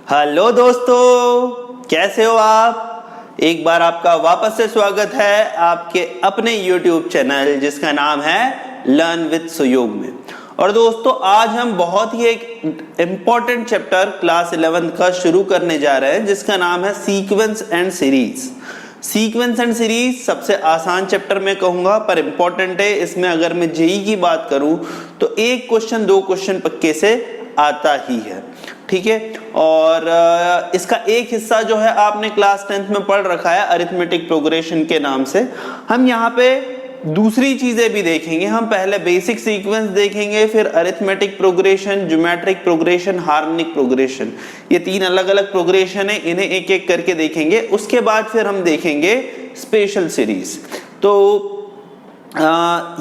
Hello दोस्तों, कैसे हो आप। एक बार आपका वापस से स्वागत है आपके अपने YouTube चैनल जिसका नाम है लर्न विद सुयोग में। और दोस्तों, आज हम बहुत ही एक इम्पॉर्टेंट चैप्टर क्लास 11 का शुरू करने जा रहे हैं जिसका नाम है sequence and series. Sequence and series सबसे आसान चैप्टर मैं कहूंगा, पर इंपॉर्टेंट है। इसमें अगर मैं जेई की बात करूं तो एक क्वेश्चन दो क्वेश्चन पक्के से आता ही है, ठीक है। और इसका एक हिस्सा जो है आपने क्लास 10th में पढ़ रखा है अरिथमेटिक प्रोग्रेशन के नाम से। हम यहाँ पे दूसरी चीजें भी देखेंगे। हम पहले बेसिक सीक्वेंस देखेंगे, फिर arithmetic progression, geometric progression, harmonic progression. ये तीन अलग अलग प्रोग्रेशन है, इन्हें एक एक करके देखेंगे। उसके बाद फिर हम देखेंगे स्पेशल सीरीज। तो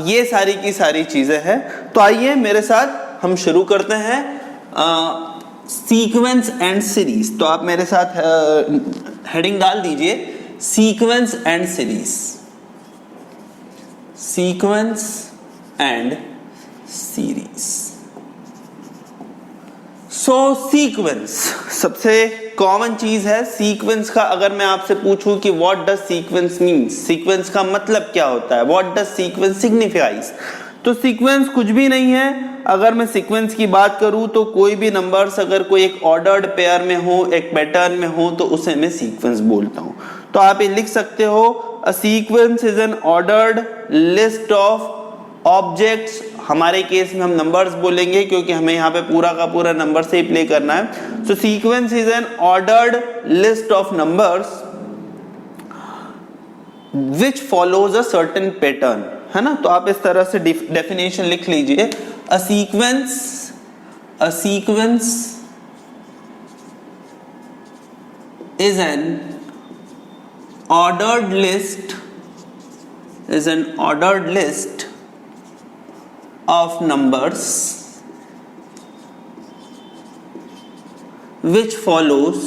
ये सारी की सारी चीजें हैं। तो आइए मेरे साथ हम शुरू करते हैं सीक्वेंस एंड सीरीज। तो आप मेरे साथ हेडिंग डाल दीजिए, sequence and series. Sequence and series. So sequence सबसे कॉमन चीज है। सीक्वेंस का अगर मैं आपसे पूछूं कि what does sequence means, sequence का मतलब क्या होता है, व्हाट डज सीक्वेंस सिग्निफाइज, तो सीक्वेंस कुछ भी नहीं है। अगर मैं सीक्वेंस की बात करूं तो कोई भी नंबर्स अगर कोई एक ऑर्डर्ड पेयर में हो, एक पैटर्न में हो, तो उसे मैं सीक्वेंस बोलता हूं। तो आप ये लिख सकते हो, a sequence is an ordered list of objects. हमारे केस में हम नंबर्स बोलेंगे क्योंकि हमें यहाँ पे पूरा का पूरा नंबर से ही प्ले करना है। So sequence is an ordered list of numbers which follows a certain pattern, है ना। तो आप इस तरह से डेफिनेशन लिख लीजिए, a sequence is an ordered list of numbers which follows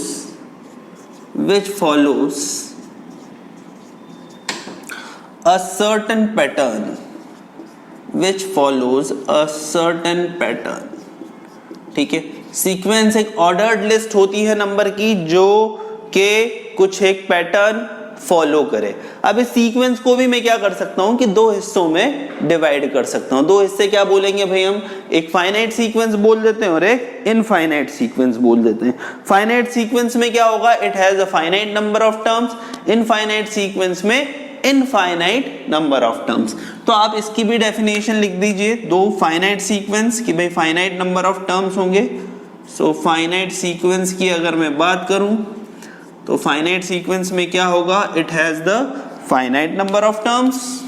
a certain pattern, ठीक है। सीक्वेंस एक ऑर्डर्ड लिस्ट होती है नंबर की जो के कुछ एक पैटर्न फॉलो करे। अब इस सीक्वेंस को भी मैं क्या कर सकता हूं कि दो हिस्सों में डिवाइड कर सकता हूं। दो हिस्से क्या बोलेंगे भाई, हम एक फाइनाइट सीक्वेंस बोल देते हैं और एक इनफाइनाइट सीक्वेंस बोल देते हैं। फाइनाइट सीक्वेंस में क्या होगा, it has a finite number of terms. Infinite sequence में इनफाइनाइट नंबर ऑफ टर्म्स। तो आप इसकी भी डेफिनेशन लिख दीजिए, दो फाइनाइट सीक्वेंस की भाई फाइनाइट नंबर ऑफ टर्म्स होंगे। सो फाइनाइट सीक्वेंस की अगर मैं बात करूं तो फाइनाइट सीक्वेंस में क्या होगा, it has the finite number of terms.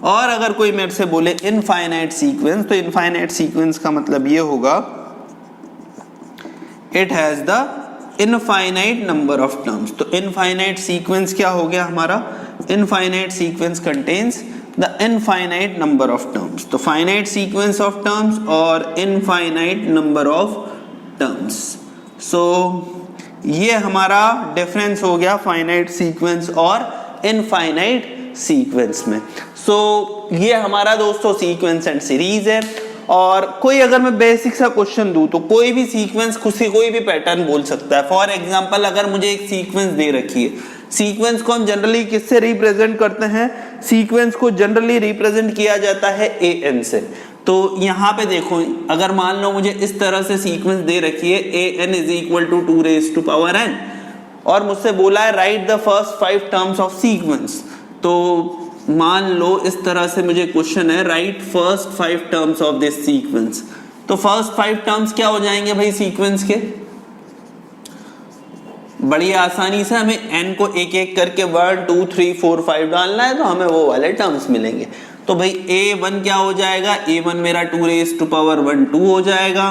और अगर कोई मेरे से बोले इनफाइनाइट सीक्वेंस, तो इनफाइनाइट सीक्वेंस का मतलब ये होगा, it has the infinite number of terms. तो इनफाइनाइट सीक्वेंस क्या हो गया हमारा, infinite sequence contains the infinite number of terms. तो फाइनाइट सीक्वेंस ऑफ टर्म्स और इनफाइनाइट नंबर ऑफ टर्म्स। सो ये हमारा डिफरेंस हो गया फाइनाइट सीक्वेंस और इनफाइनाइट सीक्वेंस में। सो ये हमारा दोस्तों सीक्वेंस एंड सीरीज है। और कोई अगर मैं बेसिक सा क्वेश्चन दूं तो कोई भी सीक्वेंस कोई भी पैटर्न बोल सकता है। फॉर एग्जांपल, अगर मुझे एक सीक्वेंस दे रखी है, सीक्वेंस को हम जनरली किससे रिप्रेजेंट करते हैं, सीक्वेंस को जनरली रिप्रेजेंट किया जाता है an से। तो यहाँ पे देखो, अगर मान लो मुझे इस तरह से सीक्वेंस दे रखी है, an is equal to 2 raised to power n, और मुझसे बोला है right the first 5 terms of sequence. तो मान लो इस तरह से मुझे क्वेश्चन है, right first 5 terms of this sequence. तो फर्स्ट 5 टर्म्स क्या हो जाएंगे भाई सीक्वेंस के, बड़ी आसानी से हमें n को एक एक करके 1 2 3 4 5 डालना है, तो हमें वो वाले टर्म्स मिलेंगे। तो भाई a1 क्या हो जाएगा, a1 मेरा 2 raised to power 1 2 हो जाएगा,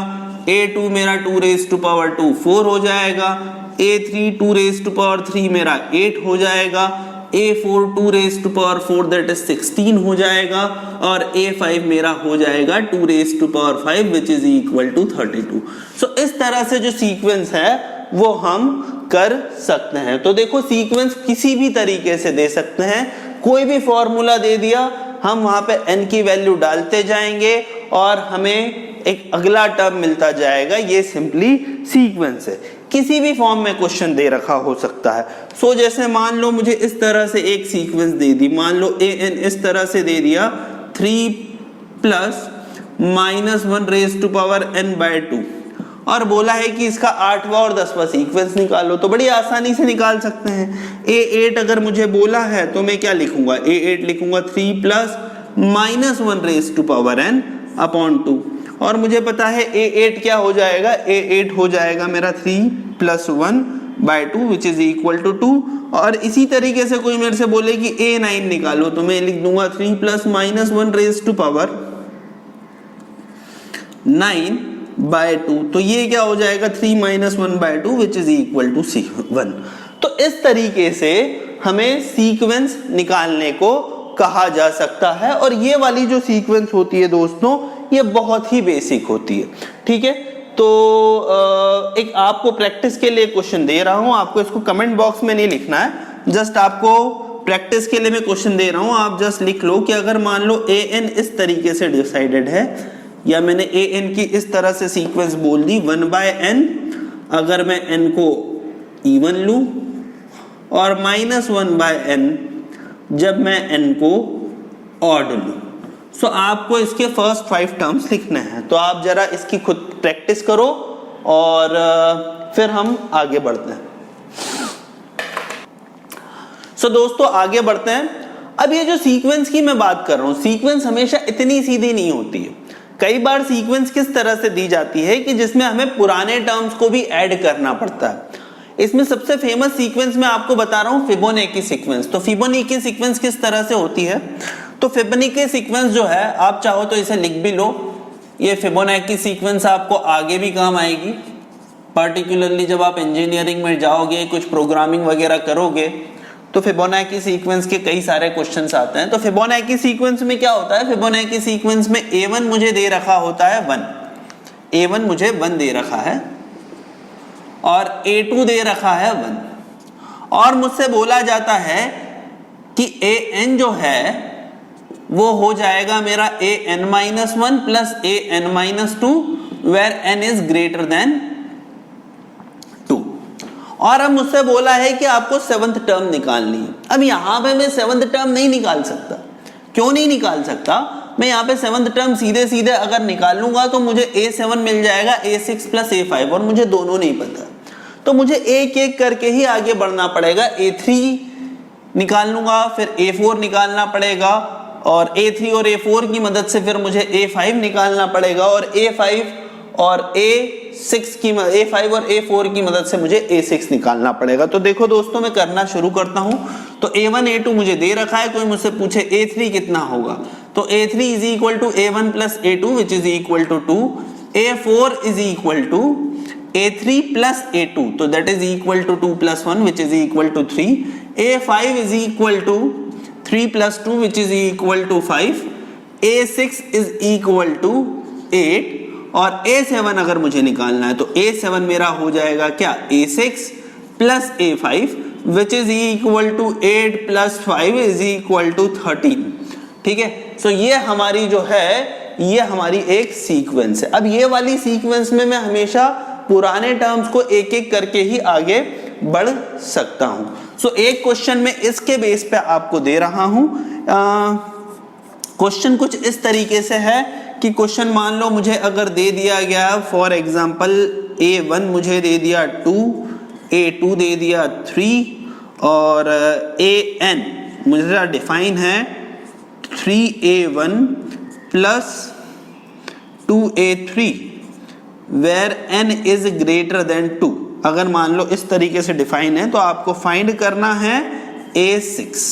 a2 मेरा 2 raised to power 2 4 हो जाएगा, a3 2 raised to power 3 मेरा 8 हो जाएगा, a4 2 raised to power 4 that is 16 हो जाएगा, और a5 मेरा हो जाएगा 2 raised to power 5 which is equal to 32। सो इस तरह से जो सीक्वेंस है वो हम कर सकते हैं। तो देखो सीक्वेंस किसी भी तरीके से दे सकते हैं, कोई भी फॉर्मूला दे दिया हम वहां पे n की वैल्यू डालते जाएंगे और हमें एक अगला टर्म मिलता जाएगा। ये सिंपली सीक्वेंस है, किसी भी फॉर्म में क्वेश्चन दे रखा हो सकता है। सो जैसे मान लो मुझे इस तरह से एक सीक्वेंस दे दी, मान लो an इस तरह से दे दिया 3 plus -1 raise to power n/2 और बोला है कि इसका 8वां और 10वां सीक्वेंस निकालो, तो बड़ी आसानी से निकाल सकते हैं। a8 अगर मुझे बोला है तो मैं क्या लिखूंगा, a8 लिखूंगा 3 plus -1 raise to power n/2 और मुझे पता है a8 क्या हो जाएगा, a8 हो जाएगा मेरा 3 plus 1/2 which is equal to 2। और इसी तरीके से कोई मेरे से बोले कि a9 निकालो तो मैं लिख दूंगा 3 प्लस -1 रेज़ टू पावर 9/2, तो ये क्या हो जाएगा 3 - 1/2 विच इज इक्वल टू 1। तो इस तरीके से हमें सीक्वेंस निकालने को कहा जा सकता है और ये वाली जो सीक्वेंस होती है दोस्तों ये बहुत ही बेसिक होती है। ठीक है, तो एक आपको प्रैक्टिस के लिए क्वेश्चन दे रहा हूं, आपको इसको कमेंट बॉक्स में नहीं लिखना है, जस्ट आपको प्रैक्टिस के लिए मैं क्वेश्चन दे रहा हूं। आप जस्ट लिख लो कि अगर मान लो an इस तरीके से डिसाइडेड है या मैंने an की इस तरह से सीक्वेंस बोल दी 1/n, अगर मैं n को इवन लूं और -1/n जब मैं n को ऑड लूं। सो आपको इसके फर्स्ट 5 टर्म्स लिखने हैं, तो आप जरा इसकी खुद प्रैक्टिस करो और फिर हम आगे बढ़ते हैं। सो दोस्तों आगे बढ़ते हैं। अब ये जो सीक्वेंस की मैं बात कर रहा हूं, सीक्वेंस हमेशा इतनी सीधी नहीं होती है। कई बार सीक्वेंस किस तरह से दी जाती है कि जिसमें हमें पुराने टर्म्स को भी ऐड करना पड़ता है। इसमें सबसे फेमस सीक्वेंस मैं आपको बता रहा हूं फिबोनाची सीक्वेंस। तो फिबोनाची सीक्वेंस किस तरह से होती है, तो फिबोनाची सीक्वेंस जो है आप चाहो तो इसे लिख भी लो। ये फिबोनाची सीक्वेंस आपको आगे भी काम आएगी, पर्टिकुलरली जब आप इंजीनियरिंग में जाओगे, कुछ प्रोग्रामिंग वगैरह करोगे तो फिबोनाची सीक्वेंस के कई सारे क्वेश्चंस आते हैं। तो फिबोनाची सीक्वेंस में क्या होता है, फिबोनाची सीक्वेंस में a1 मुझे दे रखा होता है 1, a1 मुझे 1 दे रखा है और a2 दे रखा है 1 और मुझसे बोला जाता है कि an जो है वो हो जाएगा मेरा an-1 plus an-2 where n is greater than 2। और अब मुझसे बोला है कि आपको 7th टर्म निकालनी है। अब यहां पे मैं 7th टर्म नहीं निकाल सकता। क्यों नहीं निकाल सकता, मैं यहाँ पे 7th टर्म सीधे सीधे अगर निकाल लूंगा तो मुझे a7 मिल जाएगा a6 प्लस a5 और मुझे दोनों नहीं पता, तो मुझे एक एक करके ही आगे बढ़ना पड़ेगा। a3 निकाल लूंगा, फिर a4 निकालना पड़ेगा और a3 और a4 की मदद से फिर मुझे a5 निकालना पड़ेगा और a5 और a5 और a4 की मदद से मुझे a6 निकालना पड़ेगा। तो देखो दोस्तों मैं करना शुरू करता हूं। तो a1 a2 मुझे दे रखा है, कोई मुझसे पूछे a3 कितना होगा, तो a3 is equal to a1 plus a2 which is equal to 2, a4 is equal to a3 plus a2 तो that is equal to 2 plus 1 which is equal to 3, a5 is equal to 3 plus 2 which is equal to 5, a6 is equal to 8 और a7 अगर मुझे निकालना है तो a7 मेरा हो जाएगा क्या, a6 plus a5 which is equal to 8 plus 5 is equal to 13। ठीक है, सो ये हमारी जो है ये हमारी एक सीक्वेंस है। अब ये वाली सीक्वेंस में मैं हमेशा पुराने टर्म्स को एक एक करके ही आगे बढ़ सकता हूं। सो एक क्वेश्चन में इसके बेस पे आपको दे रहा हूं। क्वेश्चन कुछ इस तरीके से है कि क्वेश्चन मान लो मुझे अगर दे दिया गया फॉर एग्जांपल a1 मुझे दे दिया 2, a2 दे दिया 3 और an मुझे डिफाइन है 3a1 plus 2a3 where n is greater than 2। अगर मान लो इस तरीके से डिफाइन है तो आपको फाइंड करना है a6,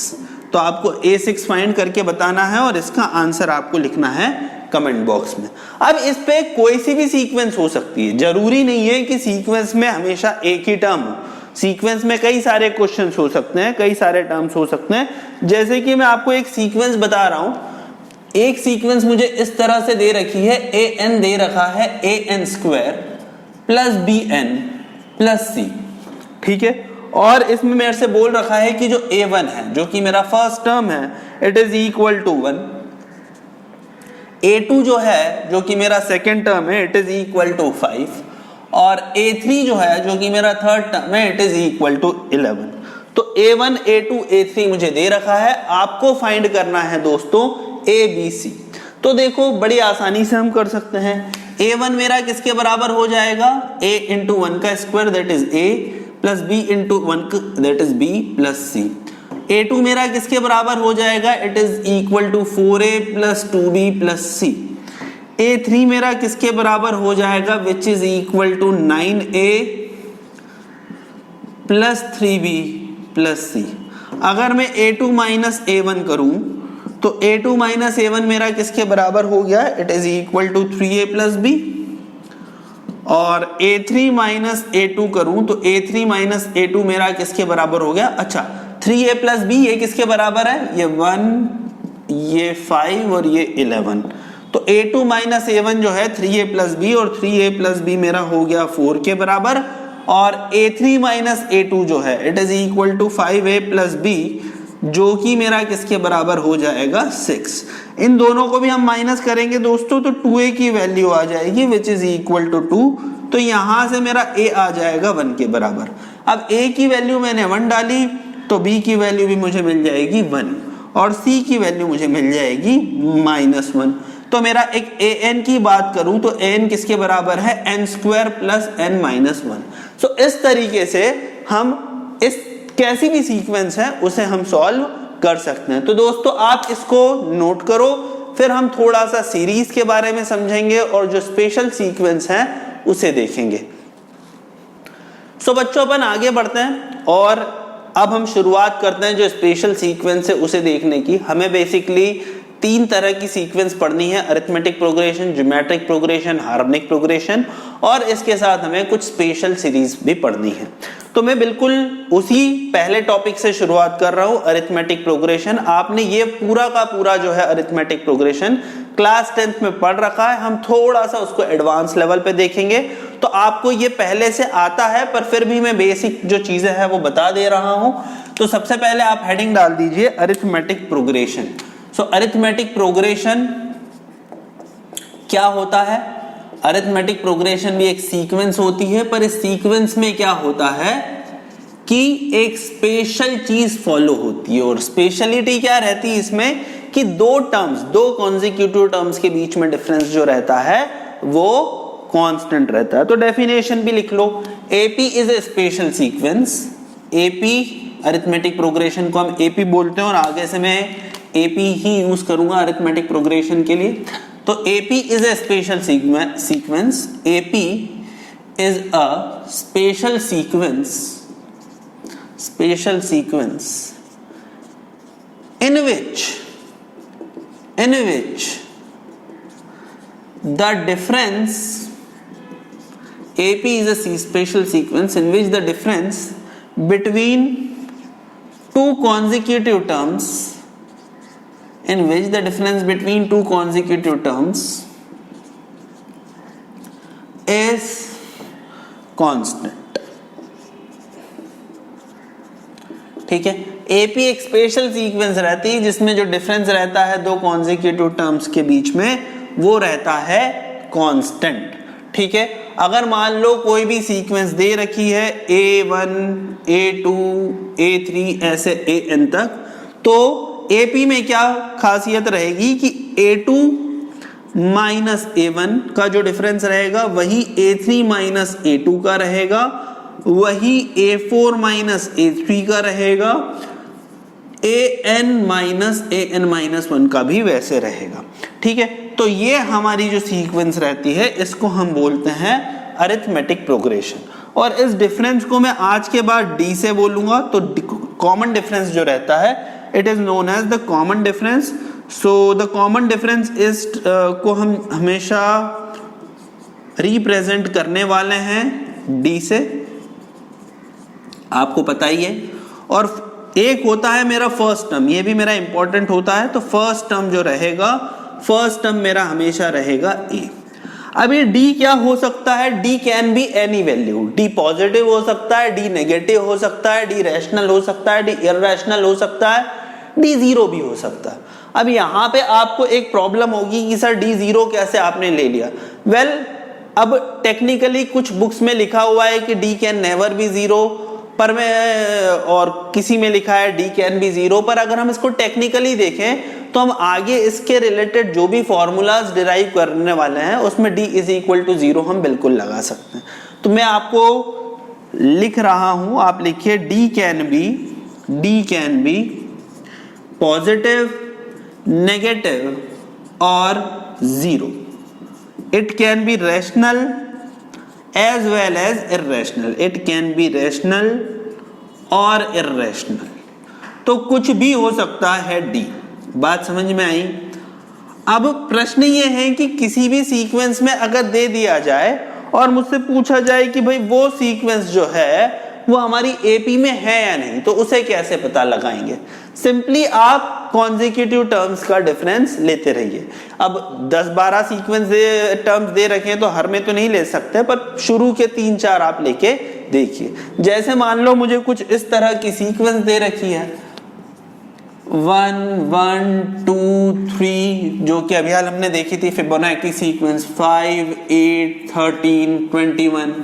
तो आपको a6 फाइंड करके बताना है और इसका आंसर आपको लिखना है कमेंट बॉक्स में। अब इस पे कोई सी भी सीक्वेंस हो सकती है, जरूरी नहीं है कि सीक्वेंस में हमेशा एक ही टर्म हो। सीक्वेंस में कई सारे क्वेश्चंस हो सकते हैं, कई सारे टर्म्स हो सकते हैं। जैसे कि मैं आपको एक सीक्वेंस बता रहा हूं, एक सीक्वेंस मुझे इस तरह से दे रखी है, an दे रखा है an square plus bn plus c। ठीक है, और इसमें मेरे से बोल रखा है कि जो a1 है जो कि मेरा फर्स्ट टर्म है it is equal to 1, A2 जो है, जो कि मेरा सेकेंड टर्म है, इट इज इक्वल टू 5, और A3 जो है, जो कि मेरा थर्ड टर्म है, इट इज इक्वल टू 11। तो A1, A2, A3 मुझे दे रखा है, आपको फाइंड करना है दोस्तों ABC। तो देखो बड़ी आसानी से हम कर सकते हैं। A1 मेरा किसके बराबर हो जाएगा, A इंटू 1 का square that is A plus B into 1 that is B plus C। A2 मेरा किसके बराबर हो जाएगा, it is equal to 4A plus 2B plus C। A3 मेरा किसके बराबर हो जाएगा, which is equal to 9A plus 3B plus C। अगर मैं A2 माइनस A1 करूं तो A2 माइनस A1 मेरा किसके बराबर हो गया, it is equal to 3A plus B। और A3 माइनस A2 करूं तो A3 माइनस A2 मेरा किसके बराबर हो गया, अच्छा 3A प्लस B ये किसके बराबर है, ये 1, ये 5 और ये 11। तो A2 माइनस A1 जो है 3A प्लस B, और 3A प्लस B मेरा हो गया 4 के बराबर, और A3 माइनस A2 जो है it is equal to 5A plus B, जो कि मेरा किसके बराबर हो जाएगा 6। इन दोनों को भी हम माइनस करेंगे दोस्तों तो 2A की वैल्यू आ जाएगी विच इज इक्वल टू 2। तो यहां से मेरा A आ जाएगा 1 के बराबर। अब A की वैल्यू मैंने 1 डाली तो B की वैल्यू भी मुझे मिल जाएगी 1, और C की वैल्यू मुझे मिल जाएगी -1। तो मेरा एक an की बात करूं तो an किसके बराबर है, n square plus n minus 1। सो इस तरीके से हम इस कैसी भी सीक्वेंस है उसे हम सॉल्व कर सकते हैं। तो दोस्तों आप इसको नोट करो, फिर हम थोड़ा सा सीरीज के बारे में समझेंगे और जो स्पेशल सीक्वेंस है उसे देखेंगे। सो बच्चों अपन आगे बढ़ते हैं और अब हम शुरुआत करते हैं जो स्पेशल सीक्वेंस है उसे देखने की। हमें बेसिकली 3 तरह की सीक्वेंस पढ़नी है, arithmetic progression, geometric progression, harmonic progression, और इसके साथ हमें कुछ स्पेशल सीरीज भी पढ़नी है। तो मैं बिल्कुल उसी पहले टॉपिक से शुरुआत कर रहा हूं, अरिथमेटिक प्रोग्रेशन। आपने ये पूरा का पूरा जो है अरिथमेटिक प्रोग्रेशन क्लास 10th में पढ़ रखा है, हम थोड़ा सा उसको एडवांस लेवल पे देखेंगे। तो आपको ये पहले से आता है, पर फिर भी मैं बेसिक जो चीजें हैं वो बता दे रहा हूं। तो सबसे पहले आप हेडिंग डाल दीजिए अरिथमेटिक प्रोग्रेशन। सो अरिथमेटिक प्रोग्रेशन क्या होता है, अरिथमेटिक प्रोग्रेशन भी एक सीक्वेंस होती है, पर इस सीक्वेंस में क्या होता है कि एक स्पेशल चीज फॉलो होती है। और स्पेशलिटी क्या रहती है इसमें कि दो कॉन्जिक्यूटिव टर्म्स के बीच में डिफरेंस जो रहता है वो कांस्टेंट रहता है। तो डेफिनेशन भी लिख लो, AP is a special sequence. AP arithmetic progression को हम एपी बोलते हैं और आगे से मैं एपी ही यूज करूंगा अरिथमेटिक प्रोग्रेशन के लिए। तो AP is a special sequence. AP is a special sequence in which the difference, AP is a special sequence in which the difference between two consecutive terms is constant। ठीक है, AP एक special sequence रहती है जिसमें जो difference रहता है दो कॉन्जिक्यूटिव टर्म्स के बीच में वो रहता है कांस्टेंट। ठीक है, अगर मान लो कोई भी सीक्वेंस दे रखी है A1, A2, A3 ऐसे AN तक, तो AP में क्या खासियत रहेगी कि A2 माइनस A1 का जो डिफरेंस रहेगा वही A3 माइनस A2 का रहेगा, वही A4 माइनस A3 का रहेगा, AN माइनस AN माइनस 1 का भी वैसे रहेगा। ठीक है, तो ये हमारी जो सीक्वेंस रहती है इसको हम बोलते हैं अरिथमेटिक प्रोग्रेशन। और इस डिफरेंस को मैं आज के बाद D से बोलूंगा। तो कॉमन डिफरेंस जो रहता है it is known as the common difference. So the common difference is को हम हमेशा रिप्रेजेंट करने वाले हैं D से, आपको पता ही है। और एक होता है मेरा फर्स्ट टर्म, ये भी मेरा इंपॉर्टेंट होता है। तो फर्स्ट टर्म जो रहेगा, फर्स्ट टर्म मेरा हमेशा रहेगा A। अब ये D क्या हो सकता है, D can be any value. D positive हो सकता है, D नेगेटिव हो सकता है, D रैशनल हो सकता है, D इररेशनल हो सकता है, डी जीरो भी हो सकता है। अब यहाँ पे आपको एक प्रॉब्लम होगी कि सर डी जीरो कैसे आपने ले लिया। वेल, अब टेक्निकली कुछ बुक्स में लिखा हुआ है कि D can never be zero, पर मैं और किसी में लिखा है डी कैन बी जीरो। पर अगर हम इसको टेक्निकली देखें तो हम आगे इसके रिलेटेड जो भी फॉर्मूलाज डिराइव करने वाले हैं उसमें D is equal to zero हम बिल्कुल लगा सकते हैं। तो मैं आपको लिख रहा हूं, आप लिखिए d can be positive, negative और zero. It can be rational as well as irrational, it can be rational और irrational, तो कुछ भी हो सकता है डी। बात समझ में आई? अब प्रश्न ये है कि किसी भी सीक्वेंस में अगर दे दिया जाए और मुझसे पूछा जाए कि भाई वो सीक्वेंस जो है वो हमारी एपी में है या नहीं, तो उसे कैसे पता लगाएंगे? सिंपली आप कॉन्जिक्यूटिव टर्म्स का डिफरेंस लेते रहिए। अब 10-12 सीक्वेंस टर्म्स दे रखे हैं तो हर में तो नहीं ले सकते, पर शुरू के 3-4 आप लेके देखिए। जैसे मान लो मुझे कुछ इस तरह की सीक्वेंस दे रखी है 1 1 2 3, जो कि अभी हाल हमने देखी थी फिबोनाची सीक्वेंस 5 8 13 21।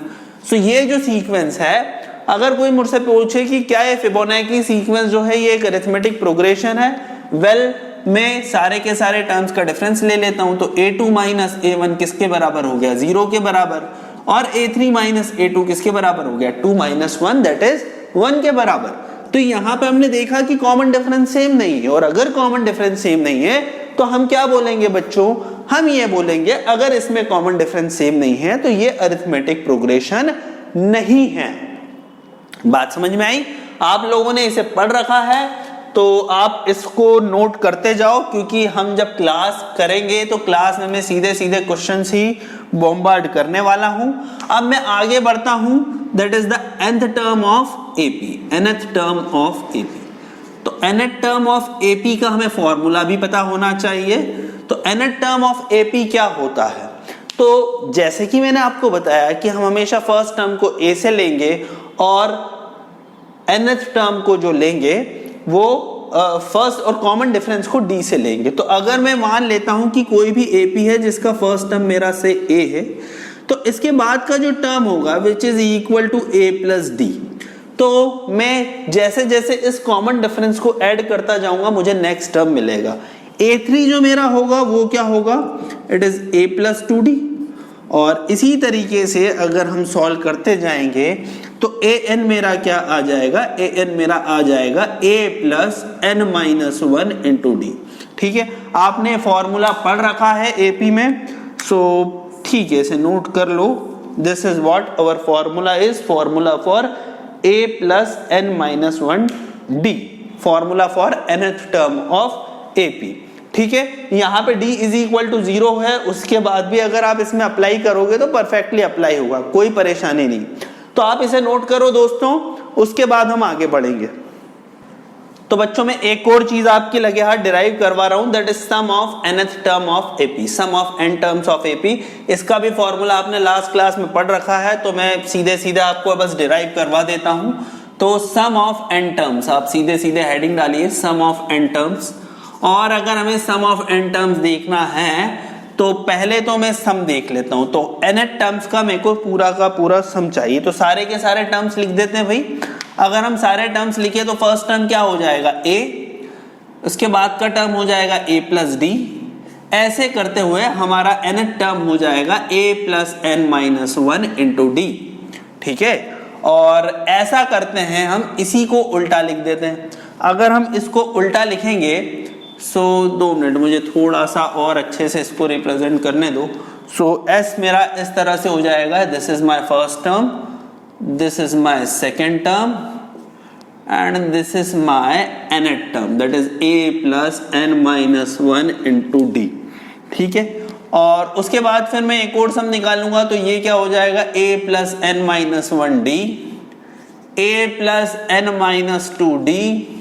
सो ये जो सीक्वेंस है, अगर कोई मुझसे पूछे कि क्या ये फिबोनाची सीक्वेंस जो है ये एक अरिथमेटिक प्रोग्रेशन है, वेल मैं सारे के सारे टर्म्स का डिफरेंस ले लेता हूं। तो a2 माइनस a1 किसके बराबर हो गया? 0 के बराबर। और a3 माइनस a2 किसके बराबर हो गया? 2 माइनस 1 दैट इज 1 के बराबर। तो यहां पे हमने देखा कि कॉमन डिफरेंस सेम नहीं है, और अगर कॉमन डिफरेंस सेम नहीं है तो हम क्या बोलेंगे बच्चों? हम ये बोलेंगे अगर इसमें कॉमन डिफरेंस सेम नहीं है तो ये अरिथमेटिक प्रोग्रेशन नहीं है। बात समझ में आई? आप लोगों ने इसे पढ़ रखा है तो आप इसको नोट करते जाओ, क्योंकि हम जब क्लास करेंगे तो क्लास में मैं सीधे सीधे क्वेश्चंस ही बॉम्बार्ड करने वाला हूं। अब मैं आगे बढ़ता हूं, that is the nth term of AP, nth term of AP. तो nth टर्म ऑफ एपी का हमें फॉर्मूला भी पता होना चाहिए। तो nth टर्म ऑफ एपी क्या होता है? तो जैसे कि मैंने आपको बताया कि हम हमेशा फर्स्ट टर्म को a से लेंगे और nth टर्म को जो लेंगे वो फर्स्ट और कॉमन डिफरेंस को d से लेंगे। तो अगर मैं मान लेता हूं कि कोई भी AP है जिसका फर्स्ट टर्म मेरा से a है, तो इसके बाद का जो टर्म होगा which is equal to a plus D, तो मैं जैसे जैसे इस कॉमन डिफरेंस को ऐड करता जाऊंगा मुझे नेक्स्ट टर्म मिलेगा। a3 जो मेरा होगा वो क्या होगा? It is a plus 2d। और इसी तरीके से अगर हम सॉल्व करते जाएंगे तो an मेरा क्या आ जाएगा? an मेरा आ जाएगा a plus n minus 1 into d. ठीक है, आपने फॉर्मूला पढ़ रखा है AP में, सो ठीक है, इसे नोट कर लो। This is what our formula is, formula for a plus n minus 1 d, formula for nth term of AP। ठीक है, यहाँ पे d इज इक्वल टू 0 है, उसके बाद भी अगर आप इसमें अप्लाई करोगे तो परफेक्टली अप्लाई होगा, कोई परेशानी नहीं। तो आप इसे नोट करो दोस्तों, उसके बाद हम आगे बढ़ेंगे। तो बच्चों में एक और चीज आपके लगे हाथ डिराइव करवा रहा हूं, that is sum of nth term of AP, sum of n terms of AP. इसका भी फॉर्मूला आपने लास्ट क्लास में पढ़ रखा है, तो मैं सीधे सीधे आपको बस डिराइव करवा देता हूं। तो सम ऑफ n टर्म्स, आप सीधे सीधे हेडिंग डालिए सम ऑफ n टर्म्स। और अगर हमें सम ऑफ n टर्म्स देखना है तो पहले तो मैं सम देख लेता हूं। तो nth टर्म्स का मेरे को पूरा का पूरा सम चाहिए, तो सारे के सारे टर्म्स लिख देते हैं भाई। अगर हम सारे टर्म्स लिखे तो फर्स्ट टर्म क्या हो जाएगा? a, उसके बाद का टर्म हो जाएगा a प्लस डी। ऐसे करते हुए हमारा nth टर्म हो जाएगा a plus n minus 1 into d. ठीक है, और ऐसा करते हैं हम, इसी को उल्टा लिख देते हैं। अगर हम इसको उल्टा लिखेंगे, सो 2 मिनट मुझे थोड़ा सा और अच्छे से इसको रिप्रेजेंट करने दो। सो s मेरा इस तरह से हो जाएगा, this is my first term, this is my second term and this is my nth term, that is a plus n minus 1 into d. ठीक है, और उसके बाद फिर मैं एक और सम निकालूंगा, तो ये क्या हो जाएगा? a plus n minus 1 D, a plus n minus 2 D,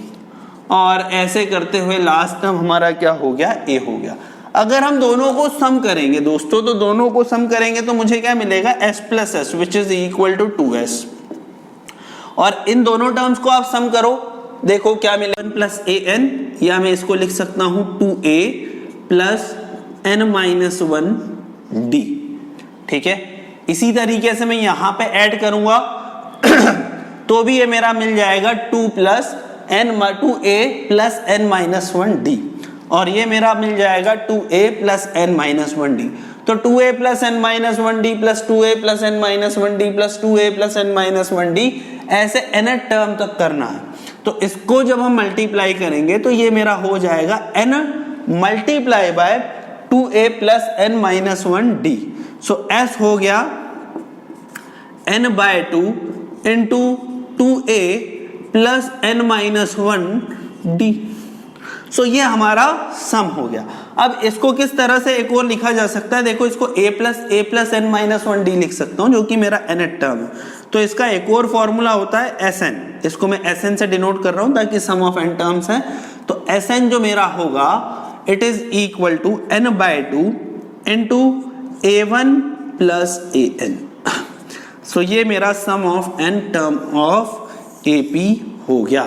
और ऐसे करते हुए लास्ट टर्म हमारा क्या हो गया? a हो गया। अगर हम दोनों को सम करेंगे दोस्तों, तो दोनों को सम करेंगे तो मुझे क्या मिलेगा? s plus S which is equal to 2s। और इन दोनों टर्म्स को आप सम करो देखो क्या मिले 1 प्लस ए एन, या मैं इसको लिख सकता हूं 2a plus n minus 1 d। ठीक है, इसी तरीके से मैं यहां पे ऐड करूंगा तो भी ये मेरा मिल जाएगा 2a plus n minus 1 d, और ये मेरा मिल जाएगा 2a plus n minus 1 d। तो 2a plus n minus 1 d plus 2a plus n minus 1 d plus 2a plus n minus 1 d, ऐसे n टर्म तक करना है। तो इसको जब हम मल्टीप्लाई करेंगे तो ये मेरा हो जाएगा n multiply by 2a plus n minus 1 d। So s हो गया n by 2 into 2a plus n minus 1 d। So ये हमारा सम हो गया। अब इसको किस तरह से एक और लिखा जा सकता है, देखो इसको a plus n minus 1 d लिख सकता हूं, जो कि मेरा nth टर्म है। तो इसका एक और फॉर्मूला होता है Sn, इसको मैं Sn से डिनोट कर रहा हूं ताकि सम ऑफ n टर्म्स है। तो Sn जो मेरा होगा it is equal to n by 2 into a1 plus an। So ये मेरा sum of n term of AP हो गया।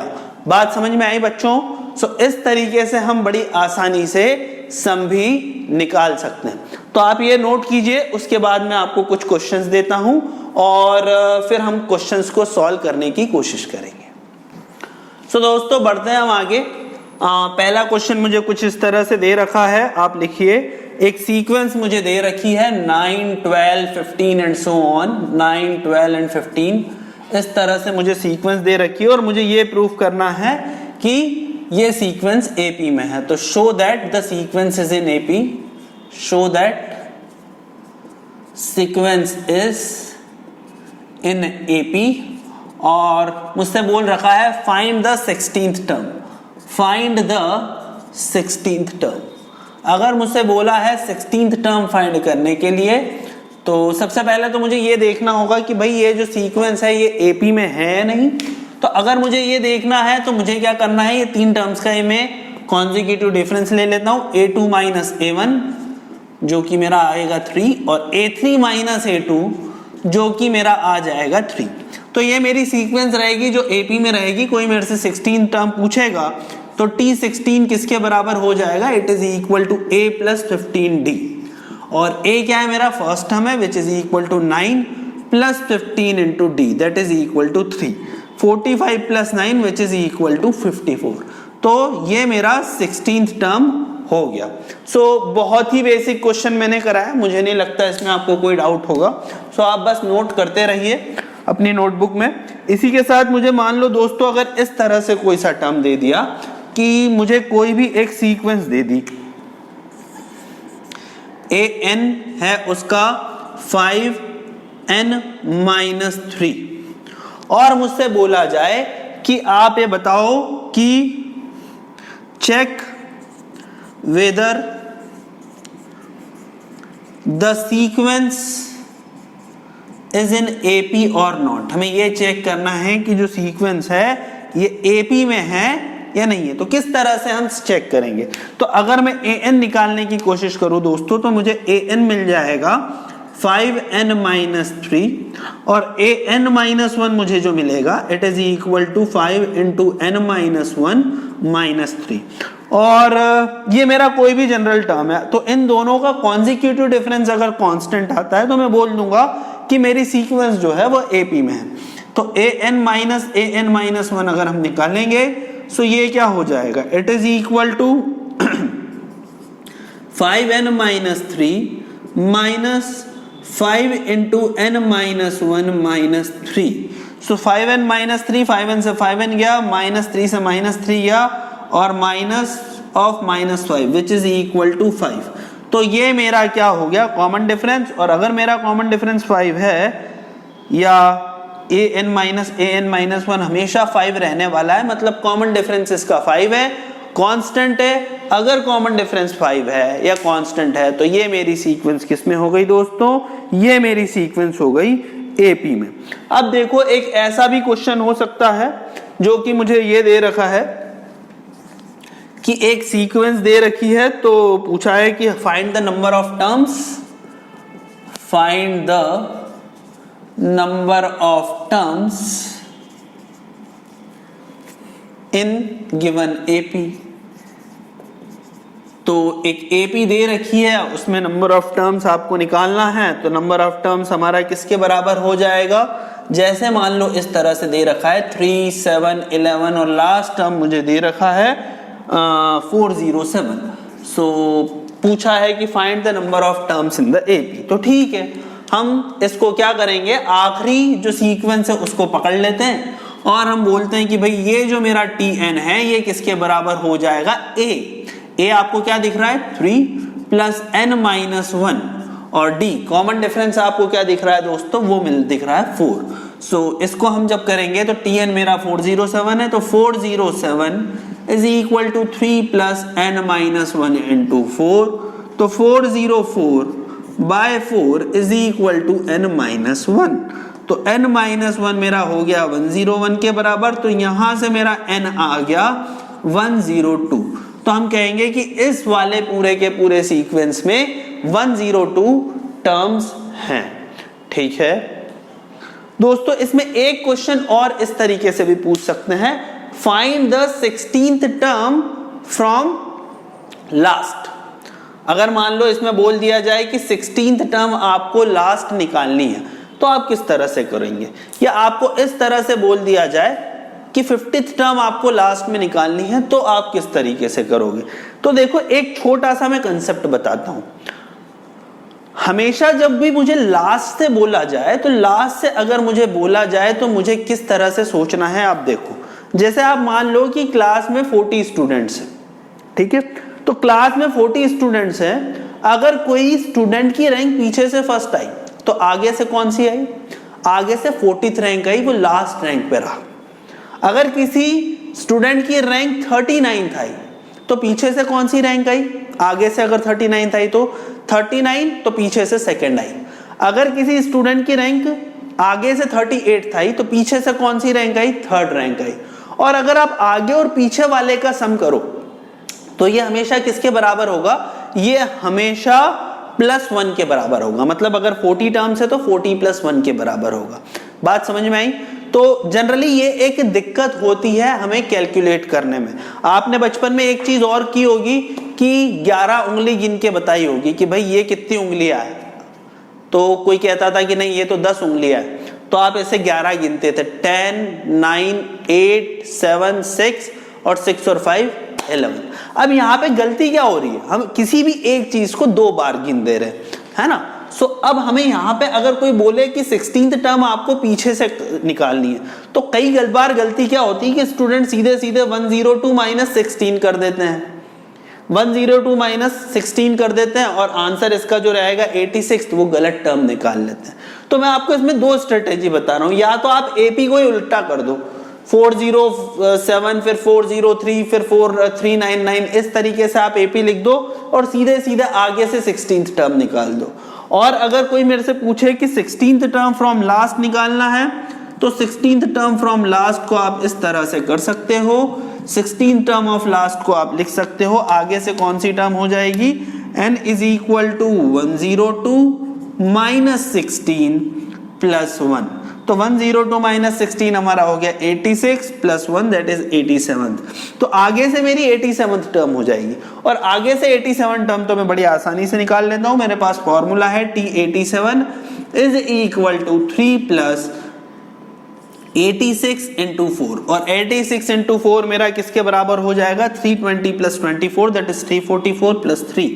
बात समझ में आई बच्चों? सो इस तरीके से हम बड़ी आसानी से सम भी निकाल सकते हैं। तो आप ये नोट कीजिए, उसके बाद मैं आपको कुछ क्वेश्चंस देता हूं और फिर हम क्वेश्चंस को सॉल्व करने की कोशिश करेंगे। सो दोस्तों बढ़ते हैं हम आगे। पहला क्वेश्चन मुझे कुछ इस तरह से दे रखा है, आप लिखिए। एक सीक्वेंस मुझे दे रखी है 9, 12, 15 एंड सो ऑन, 9, 12 एंड 15 इस तरह से मुझे सीक्वेंस दे रखी है और मुझे ये प्रूफ करना है कि ये सीक्वेंस AP में है। तो show that the sequence is in AP, show that sequence is in AP। और मुझसे बोल रखा है find the 16th term, find the 16th term. अगर मुझसे बोला है 16th टर्म फाइंड करने के लिए, तो सबसे पहले तो मुझे ये देखना होगा कि भाई ये जो सीक्वेंस है ये AP में है या नहीं। तो अगर मुझे ये देखना है तो मुझे क्या करना है, ये तीन टर्म्स का मैं कॉन्जिक्यूटिव डिफरेंस ले लेता हूं, A2 माइनस A1 जो कि मेरा आएगा 3 और A3 माइनस A2 जो कि मेरा आ जाएगा 3। तो ये मेरी सीक्वेंस रहेगी जो AP में रहेगी। कोई मेरे से 16 टर्म पूछेगा तो T16 किसके बराबर हो जाएगा, it is equal to A plus 15D। और A क्या है, मेरा फर्स्ट टर्म है which is equal to 9 plus 15 into D that is equal to 3, 45 plus 9 which is equal to 54। तो ये मेरा 16th टर्म हो गया। सो बहुत ही बेसिक क्वेश्चन मैंने कराया, मुझे नहीं लगता इसमें आपको कोई डाउट होगा। सो आप बस नोट करते रहिए अपनी नोटबुक में। इसी के साथ मुझे मान लो दोस्तों अगर इस तरह से कोई सा टर्म दे दिया कि मुझे कोई भी एक सीक्वेंस दे दी, an है उसका 5n माइनस 3, और मुझसे बोला जाए कि आप ये बताओ कि check whether the sequence is in AP और नॉट। हमें ये चेक करना है कि जो सीक्वेंस है ये AP में है या नहीं है। तो किस तरह से हम चेक करेंगे, तो अगर मैं an निकालने की कोशिश करूं दोस्तों तो मुझे an मिल जाएगा 5n माइनस 3 और an माइनस 1 मुझे जो मिलेगा it is equal to 5 into n minus 1 minus 3। और ये मेरा कोई भी जनरल टर्म है, तो इन दोनों का कॉन्जिक्यूटिव डिफरेंस अगर कांस्टेंट आता है तो मैं बोल दूंगा कि मेरी सीक्वेंस जो है वो AP में है। तो an माइनस 1 अगर हम निकालेंगे सो ये क्या हो जाएगा, it is equal to 5n minus 3 minus 5 into n minus 1 minus 3। So 5n minus 3, 5n से 5n गया, माइनस 3 से माइनस 3 गया और minus of minus 5 which is equal to 5। तो ये मेरा क्या हो गया, कॉमन डिफरेंस। और अगर मेरा कॉमन डिफरेंस 5 है या an माइनस 1 हमेशा 5 रहने वाला है, मतलब कॉमन डिफरेंस इसका 5 है, कांस्टेंट है। अगर कॉमन डिफरेंस 5 है या कांस्टेंट है तो ये मेरी सीक्वेंस किस में हो गई दोस्तों, ये मेरी सीक्वेंस हो गई AP में। अब देखो एक ऐसा भी क्वेश्चन हो सकता है जो कि मुझे ये दे रखा है कि एक सीक्वेंस दे रखी है, तो पूछा है कि find the number of terms, find the number of terms in given AP. तो एक एपी दे रखी है, उसमें नंबर ऑफ टर्म्स आपको निकालना है, तो नंबर ऑफ टर्म्स हमारा किसके बराबर हो जाएगा, जैसे मान लो इस तरह से दे रखा है 3, 7, 11 और लास्ट टर्म मुझे दे रखा है 407। सो पूछा है कि find the number of terms in the AP. तो ठीक है, हम इसको क्या करेंगे, आखिरी जो सीक्वेंस है उसको पकड़ लेते हैं और हम बोलते हैं कि भाई ये जो मेरा tn है ये किसके बराबर हो जाएगा, a आपको क्या दिख रहा है 3 प्लस n माइनस 1 और d कॉमन डिफरेंस आपको क्या दिख रहा है दोस्तों, वो दिख रहा है 4। सो इसको हम जब करेंगे तो tn मेरा 407 है, तो 407 is equal to 3 plus n minus 1 into 4, तो 404 by 4 is equal to n minus 1। तो n माइनस 1 मेरा हो गया 101 के बराबर, तो यहां से मेरा n आ गया 102। तो हम कहेंगे कि इस वाले पूरे के पूरे सीक्वेंस में 102 टर्म्स हैं। ठीक है दोस्तों, इसमें एक क्वेश्चन और इस तरीके से भी पूछ सकते हैं, find the 16th term from last. अगर मान लो इसमें बोल दिया जाए कि 16th टर्म आपको लास्ट निकालनी है, तो आप किस तरह से करेंगे, या आपको इस तरह से बोल दिया जाए कि 50th टर्म आपको लास्ट में निकालनी है, तो आप किस तरीके से करोगे। तो देखो एक छोटा सा मैं कंसेप्ट बताता हूं। हमेशा जब भी मुझे लास्ट से बोला जाए, तो लास्ट से अगर मुझे बोला जाए तो मुझे किस तरह से सोचना है, आप देखो। जैसे आप मान लो कि क्लास में 40 स्टूडेंट्स हैं, ठीक है, तो क्लास में 40 स्टूडेंट्स हैं, अगर कोई स्टूडेंट की रैंक पीछे से फर्स्ट आई तो आगे से कौन सी आई, आगे से 40th रैंक आई, वो लास्ट रैंक पे रहा। अगर किसी स्टूडेंट की रैंक 39th आई तो पीछे से कौन सी रैंक आई, आगे से अगर 39th आई तो 39, तो पीछे से सेकंड आई। अगर किसी स्टूडेंट की रैंक आगे से 38th आई तो पीछे से कौन सी रैंक आई, थर्ड रैंक आई। और अगर आप आगे और पीछे वाले का सम करो तो ये हमेशा किसके बराबर होगा, ये हमेशा +1 के बराबर होगा। मतलब अगर 40 टर्म्स है तो 40 + 1 के बराबर होगा। बात समझ में आई। तो जनरली ये एक दिक्कत होती है हमें कैलकुलेट करने में। आपने बचपन में एक चीज और की होगी कि 11 उंगली गिन के बताई होगी कि भाई ये कितनी उंगलियां है, तो कोई कहता था कि नहीं ये तो 10 उंगलियां है, तो आप ऐसे 11 गिनते थे, 10, 9, 8, 7, 6 और 6 और 5 11। अब यहाँ पे गलती क्या हो रही है, हम किसी भी एक चीज को 2 बार गिन दे रहे है ना। सो अब हमें यहाँ पे अगर कोई बोले कि 16th टर्म आपको पीछे से निकालनी है, तो कई बार गलती क्या होती है कि स्टूडेंट सीधे सीधे 102 - 16 कर देते हैं, 102 - 16 कर देते हैं और आंसर इसका जो रहेगा 86, वो गलत टर्म निकाल लेते हैं। तो मैं आपको इसमें 2 स्ट्रेटेजी बता रहा हूं, या तो आप एपी को ही उल्टा कर दो, 407 फिर 403 फिर 4399, इस तरीके से आप एपी लिख दो और सीधे सीधे आगे से 16th टर्म निकाल दो। और अगर कोई मेरे से पूछे कि 16th टर्म फ्रॉम लास्ट निकालना है, तो 16th टर्म फ्रॉम लास्ट को आप इस तरह से कर सकते हो, 16th टर्म ऑफ लास्ट को आप लिख सकते हो, आगे से कौन सी टर्म हो जाएगी, n इज इक्वल टू 102 - 16 + 1। तो 102 - 16 हमारा हो गया 86 + 1 दैट इज 87। तो आगे से मेरी 87th टर्म हो जाएगी, और आगे से 87 टर्म तो मैं बड़ी आसानी से निकाल लेता हूं। मेरे पास फॉर्मूला है T87 इज इक्वल टू 3 + 86 × 4, और 86 × 4 मेरा किसके बराबर हो जाएगा, 320 + 24 that is 344 + 3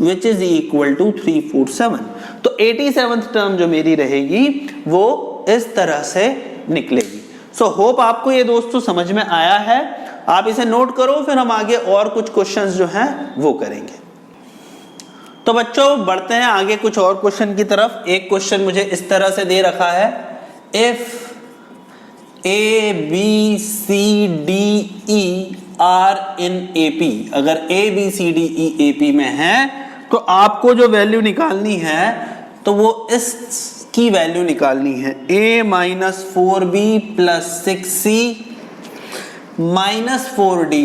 which is equal to 347। तो 87th टर्म जो मेरी रहेगी वो इस तरह से निकलेगी। सो होप आपको ये दोस्तों समझ में आया है। आप इसे नोट करो, फिर हम आगे और कुछ क्वेश्चंस जो हैं वो करेंगे। तो बच्चों बढ़ते हैं आगे कुछ और क्वेश्चन की तरफ। एक क्वेश्चन मुझे इस तरह से दे रखा है, if A, B, C, D, E are in AP, अगर A, B, C, D, E AP में है तो आपको जो वैल्यू निकालनी है तो वो इसकी वैल्यू निकालनी है, A - 4B + 6C - 4D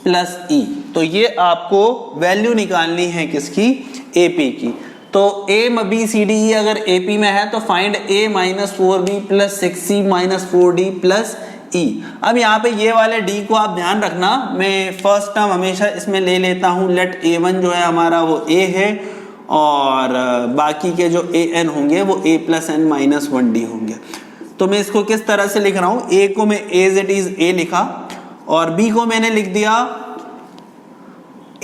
+ E। तो ये आपको वैल्यू निकालनी है किसकी, AP की। तो A, B, C, D, E अगर AP में है तो find A - 4B + 6C - 4D + ई। अब यहाँ पे ये वाले डी को आप ध्यान रखना, मैं फर्स्ट टर्म हमेशा इसमें ले लेता हूँ, लेट a1 जो है हमारा वो a है और बाकी के जो an होंगे वो a plus n minus 1d होंगे। तो मैं इसको किस तरह से लिख रहा हूँ, a को मैं as it is a लिखा और b को मैंने लिख दिया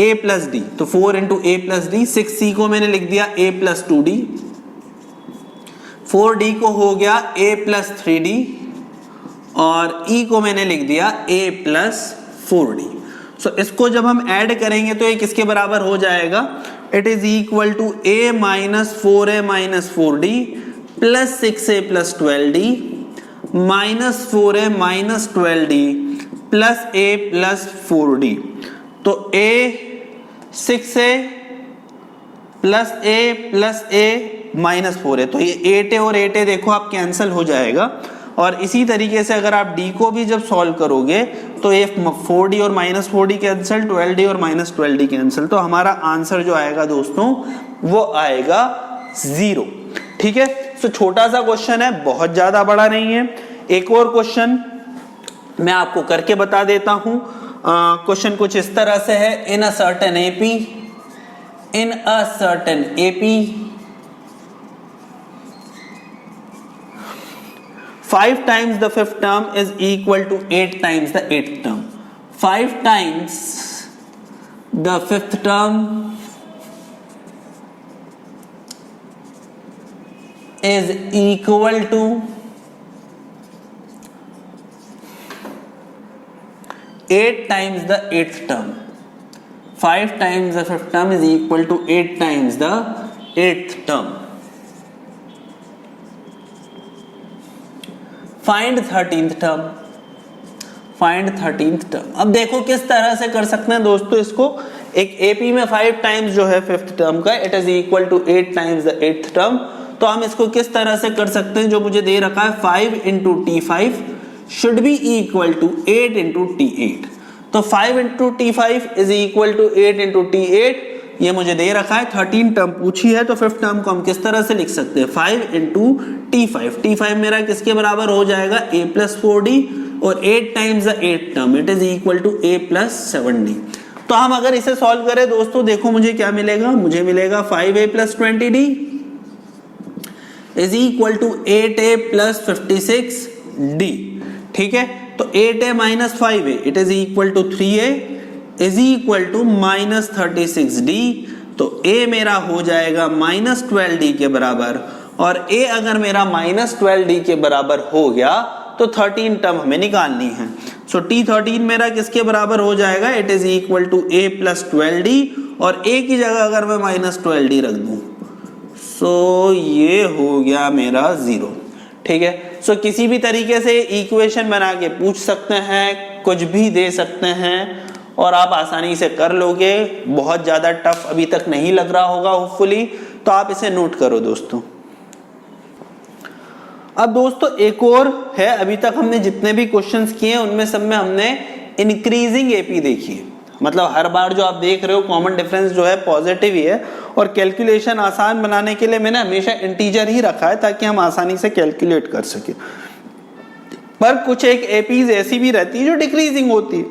a प्लस डी, तो 4 into a plus D. 6c को मैंने लिख दिया a प्लस 2d, 4d को हो गया a प्लस 3d और e को मैंने लिख दिया a प्लस 4d। सो इसको जब हम ऐड करेंगे तो ये किसके बराबर हो जाएगा, it is equal to a minus 4a minus 4d plus 6a plus 12d minus 4a minus 12d plus a plus 4d। तो a 6a plus a minus 4a, तो ये 8a और 8a देखो आप कैंसिल हो जाएगा। और इसी तरीके से अगर आप d को भी जब सॉल्व करोगे तो ये 4d और माइनस 4d कैंसिल, 12d और माइनस 12d कैंसिल, तो हमारा आंसर जो आएगा दोस्तों वो आएगा 0। ठीक है, तो छोटा सा क्वेश्चन है, बहुत ज्यादा बड़ा नहीं है। एक और क्वेश्चन मैं आपको करके बता देता हूं। क्वेश्चन कुछ इस तरह से है, इन a certain AP 5 times the fifth term is equal to 8 times the eighth term. 5 times the fifth term is equal to 8 times the eighth term. 5 times the fifth term is equal to 8 times the eighth term. Find 13th term. Find 13th term. अब देखो किस तरह से कर सकते हैं दोस्तों इसको। एक AP में 5 टाइम्स जो है फिफ्थ टर्म का, it is equal to 8 times the eighth term. तो हम इसको किस तरह से कर सकते हैं, जो मुझे दे रखा है 5 into T5 should be equal to 8 into T8। तो 5 into T5 is equal to 8 into T8, ये मुझे दे रखा है। 13 टर्म पूछी है तो फिफ्थ टर्म को हम किस तरह से लिख सकते हैं, 5 इंटू T5। T5 मेरा किसके बराबर हो जाएगा, a प्लस 4d और 8 times the eight term it is equal to a plus 7d। तो हम अगर इसे सॉल्व करें दोस्तों, देखो मुझे क्या मिलेगा, मुझे मिलेगा 5a plus 20d is equal to 8a plus 56d। ठीक है, तो 8a minus 5a it is equal to 3a is equal to minus 36d। तो a मेरा हो जाएगा माइनस 12d के बराबर, और a अगर मेरा माइनस 12d के बराबर हो गया तो 13 टर्म हमें निकालनी है। सो T13 मेरा किसके बराबर हो जाएगा, it is equal to a plus 12d, और a की जगह अगर मैं माइनस 12d रख दूं सो ये हो गया मेरा 0। ठीक है, सो किसी भी तरीके से इक्वेशन बना के पूछ सकते हैं, कुछ भी दे सकते हैं और आप आसानी से कर लोगे। बहुत ज्यादा टफ अभी तक नहीं लग रहा होगा होपफुली, तो आप इसे नोट करो दोस्तों। अब दोस्तों एक और है, अभी तक हमने जितने भी क्वेश्चंस किए उनमें सब में हमने इंक्रीजिंग एपी देखी है। मतलब हर बार जो आप देख रहे हो कॉमन डिफरेंस जो है पॉजिटिव ही है, और कैलकुलेशन आसान बनाने के लिए मैंने हमेशा इंटीजर ही रखा है ताकि हम आसानी से कैलकुलेट कर सके। पर कुछ एक एपीज ऐसी भी रहती है जो डिक्रीजिंग होती है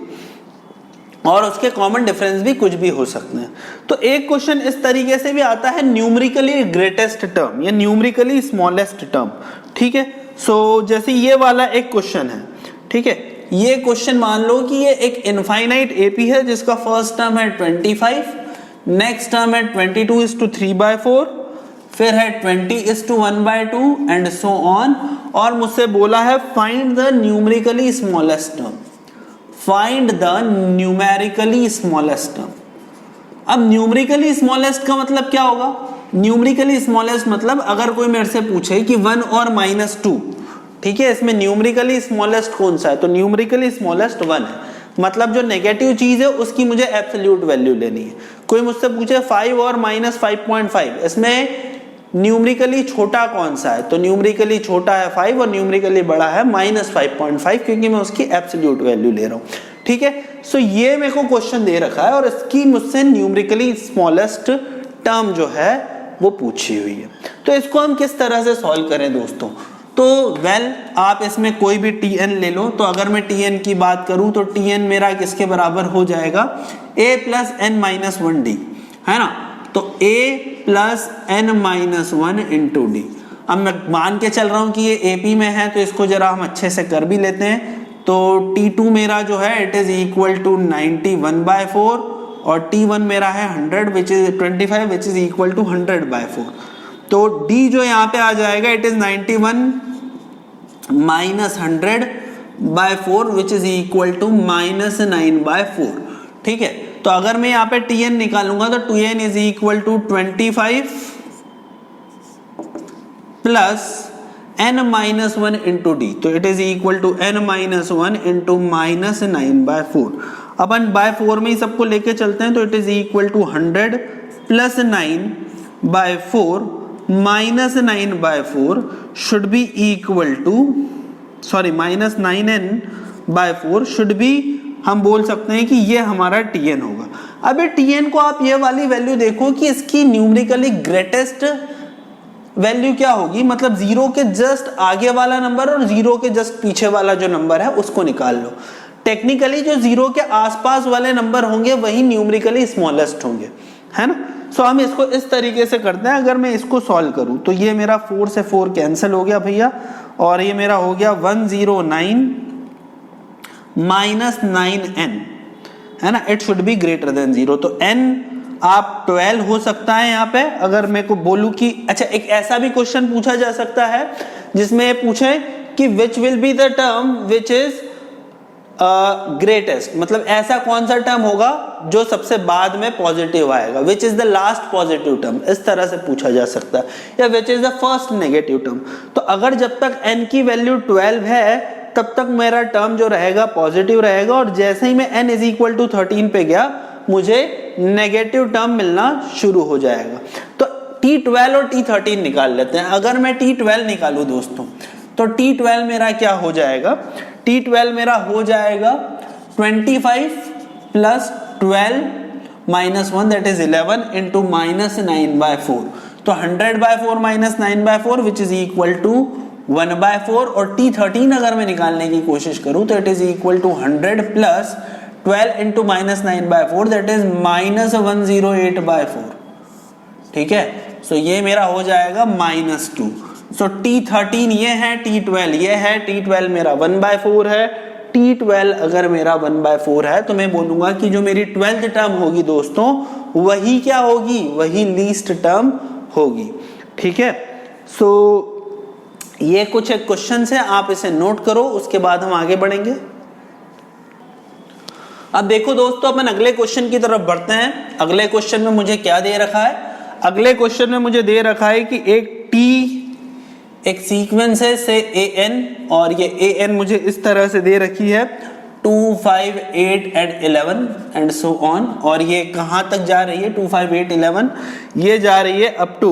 और उसके कॉमन डिफरेंस भी कुछ भी हो सकते हैं। तो एक क्वेश्चन इस तरीके से भी आता है, न्यूमेरिकली ग्रेटेस्ट टर्म या न्यूमेरिकली स्मॉलेस्ट टर्म। ठीक है, सो जैसे ये वाला एक क्वेश्चन है। ठीक है, ये क्वेश्चन मान लो कि ये एक इनफाइनाइट एपी है जिसका फर्स्ट टर्म है 25, नेक्स्ट टर्म है 22/3/4, फिर है 20/1/2 एंड सो ऑन। और मुझसे बोला है find the numerically smallest term, find the numerically smallest term. अब न्यूमेरिकली स्मॉलेस्ट का मतलब क्या होगा, न्यूमेरिकली स्मॉलेस्ट मतलब अगर कोई मेरे से पूछे कि 1 और -2, ठीक है, इसमें न्यूमेरिकली स्मॉलेस्ट कौन सा है, तो न्यूमेरिकली स्मॉलेस्ट 1 है। मतलब जो नेगेटिव चीज है उसकी मुझे एब्सोल्यूट वैल्यू लेनी है। कोई मुझसे पूछे 5 और -5.5, इसमें न्यूमेरिकली छोटा कौन सा है, तो न्यूमेरिकली छोटा है 5 और न्यूमेरिकली बड़ा है -5.5, क्योंकि मैं उसकी एब्सोल्यूट वैल्यू ले रहा हूं। ठीक है, सो ये मेरे को क्वेश्चन दे रखा है और इसकी मुझसे न्यूमेरिकली स्मॉलेस्ट टर्म जो है वो पूछी हुई है। तो इसको हम किस तरह से सॉल्व करें दोस्तों, तो आप इसमें कोई भी Tn ले लो, तो अगर मैं Tn की बात करूं तो Tn मेरा किसके बराबर हो जाएगा, a plus n minus one D, है ना। तो a plus n minus one into D. अब मैं मान के चल रहा हूं कि ये AP में है, तो इसको जरा हम अच्छे से कर भी लेते हैं। तो T2 मेरा जो है इट इज इक्वल टू 91/4 और T1 मेरा है 100 which is 25 which is equal to 100/4। तो D जो यहाँ पे आ जाएगा it is 91 minus 100/4 which is equal to -9/4। ठीक है, तो अगर मैं यहाँ पे Tn निकालूंगा तो Tn is equal to 25 plus n minus 1 into D, तो it is equal to n minus 1 into -9/4। अपन बाय 4 में ही सबको लेके चलते हैं, तो it is equal to 100 plus 9/4 minus 9/4 should be equal to minus 9n/4 should be, हम बोल सकते हैं कि ये हमारा Tn होगा। अब ये Tn को आप ये वाली वैल्यू देखो कि इसकी न्यूमेरिकली ग्रेटेस्ट वैल्यू क्या होगी, मतलब जीरो के जस्ट आगे वाला नंबर और जीरो के जस्ट पीछे वाला जो नंबर है उसको निकाल लो। टेक्निकली जो जीरो के आसपास वाले नंबर होंगे वही न्यूमेरिकली स्मॉलेस्ट होंगे, है ना। सो हम इसको इस तरीके से करते हैं। अगर मैं इसको सॉल्व करूं तो ये मेरा 4 से 4 कैंसिल हो गया भैया, और ये मेरा हो गया 109 माइनस 9n, है ना। It should be greater than 0। तो n आप 12 हो सकता है यहाँ पे। अगर मैं को बोलूं कि अच्छा, एक ऐसा भी क्वेश्चन पूछा जा सकता है जिसमें ये पूछे कि which will be the term which is greatest, मतलब ऐसा कौन सा टर्म होगा जो सबसे बाद में पॉजिटिव आएगा, which is the last positive term, इस तरह से पूछा जा सकता है, या which is the first negative term. तो अगर जब तक n की वैल्यू 12 है तब तक मेरा टर्म जो रहेगा पॉजिटिव रहेगा, और जैसे ही मैं n इज इक्वल टू 13 पे गया मुझे नेगेटिव टर्म मिलना शुरू हो जाएगा। तो T12 और T13 निकाल लेते हैं। अगर मैं T12 निकालूं दोस्तों, तो T12 मेरा क्या हो जाएगा, T12 मेरा हो जाएगा 25 plus 12 minus 1 that is 11 into -9/4। तो 100/4 minus 9/4 which is equal to 1/4। और T13 अगर मैं निकालने की कोशिश करूं तो it is equal to 100 plus 12 into -9/4 that is -108/4। ठीक है, सो ये मेरा हो जाएगा -2। सो T13 ये है, T12 ये है, T12 मेरा 1/4 है। T12 अगर मेरा 1/4 है तो मैं बोलूंगा कि जो मेरी 12th टर्म होगी दोस्तों वही क्या होगी, वही लीस्ट टर्म होगी। ठीक है, सो ये कुछ एक क्वेश्चन है, आप इसे नोट करो, उसके बाद हम आगे बढ़ेंगे। अब देखो दोस्तों, अपन अगले क्वेश्चन की तरफ बढ़ते हैं। अगले क्वेश्चन में मुझे क्या दे रखा है, अगले क्वेश्चन में मुझे दे रखा है कि एक सीक्वेंस है से an, और ये an मुझे इस तरह से दे रखी है 2, 5, 8 एंड 11 एंड सो ऑन। और ये कहाँ तक जा रही है, 2, 5, 8, 11 ये जा रही है अप टू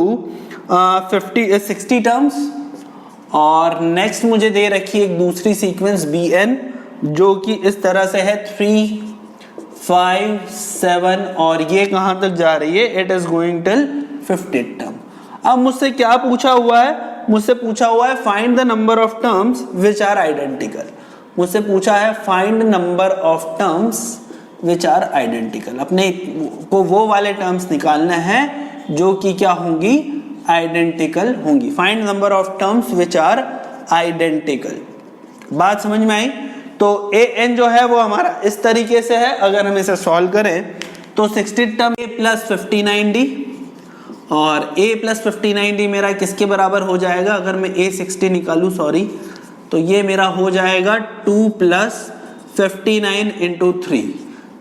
60 टर्म्स। और नेक्स्ट मुझे दे रखी है एक दूसरी सीक्वेंस bn जो कि इस तरह से है 3, 5, 7 और ये कहाँ तक जा रही है, it is going till 50 term. अब मुझसे क्या पूछा हुआ है, मुझसे पूछा हुआ है find the number of terms which are identical. मुझसे पूछा है find number of terms which are identical. अपने को वो वाले टर्म्स निकालने हैं जो कि क्या होंगी, आइडेंटिकल होंगी। Find number of terms which are identical. बात समझ में आई? तो an जो है वो हमारा इस तरीके से है। अगर हम इसे सॉल्व करें तो 60 टर्म a प्लस 59d, और a प्लस 59d मेरा किसके बराबर हो जाएगा, अगर मैं a 60 निकालूं तो ये मेरा हो जाएगा 2 प्लस 59 इंटू 3।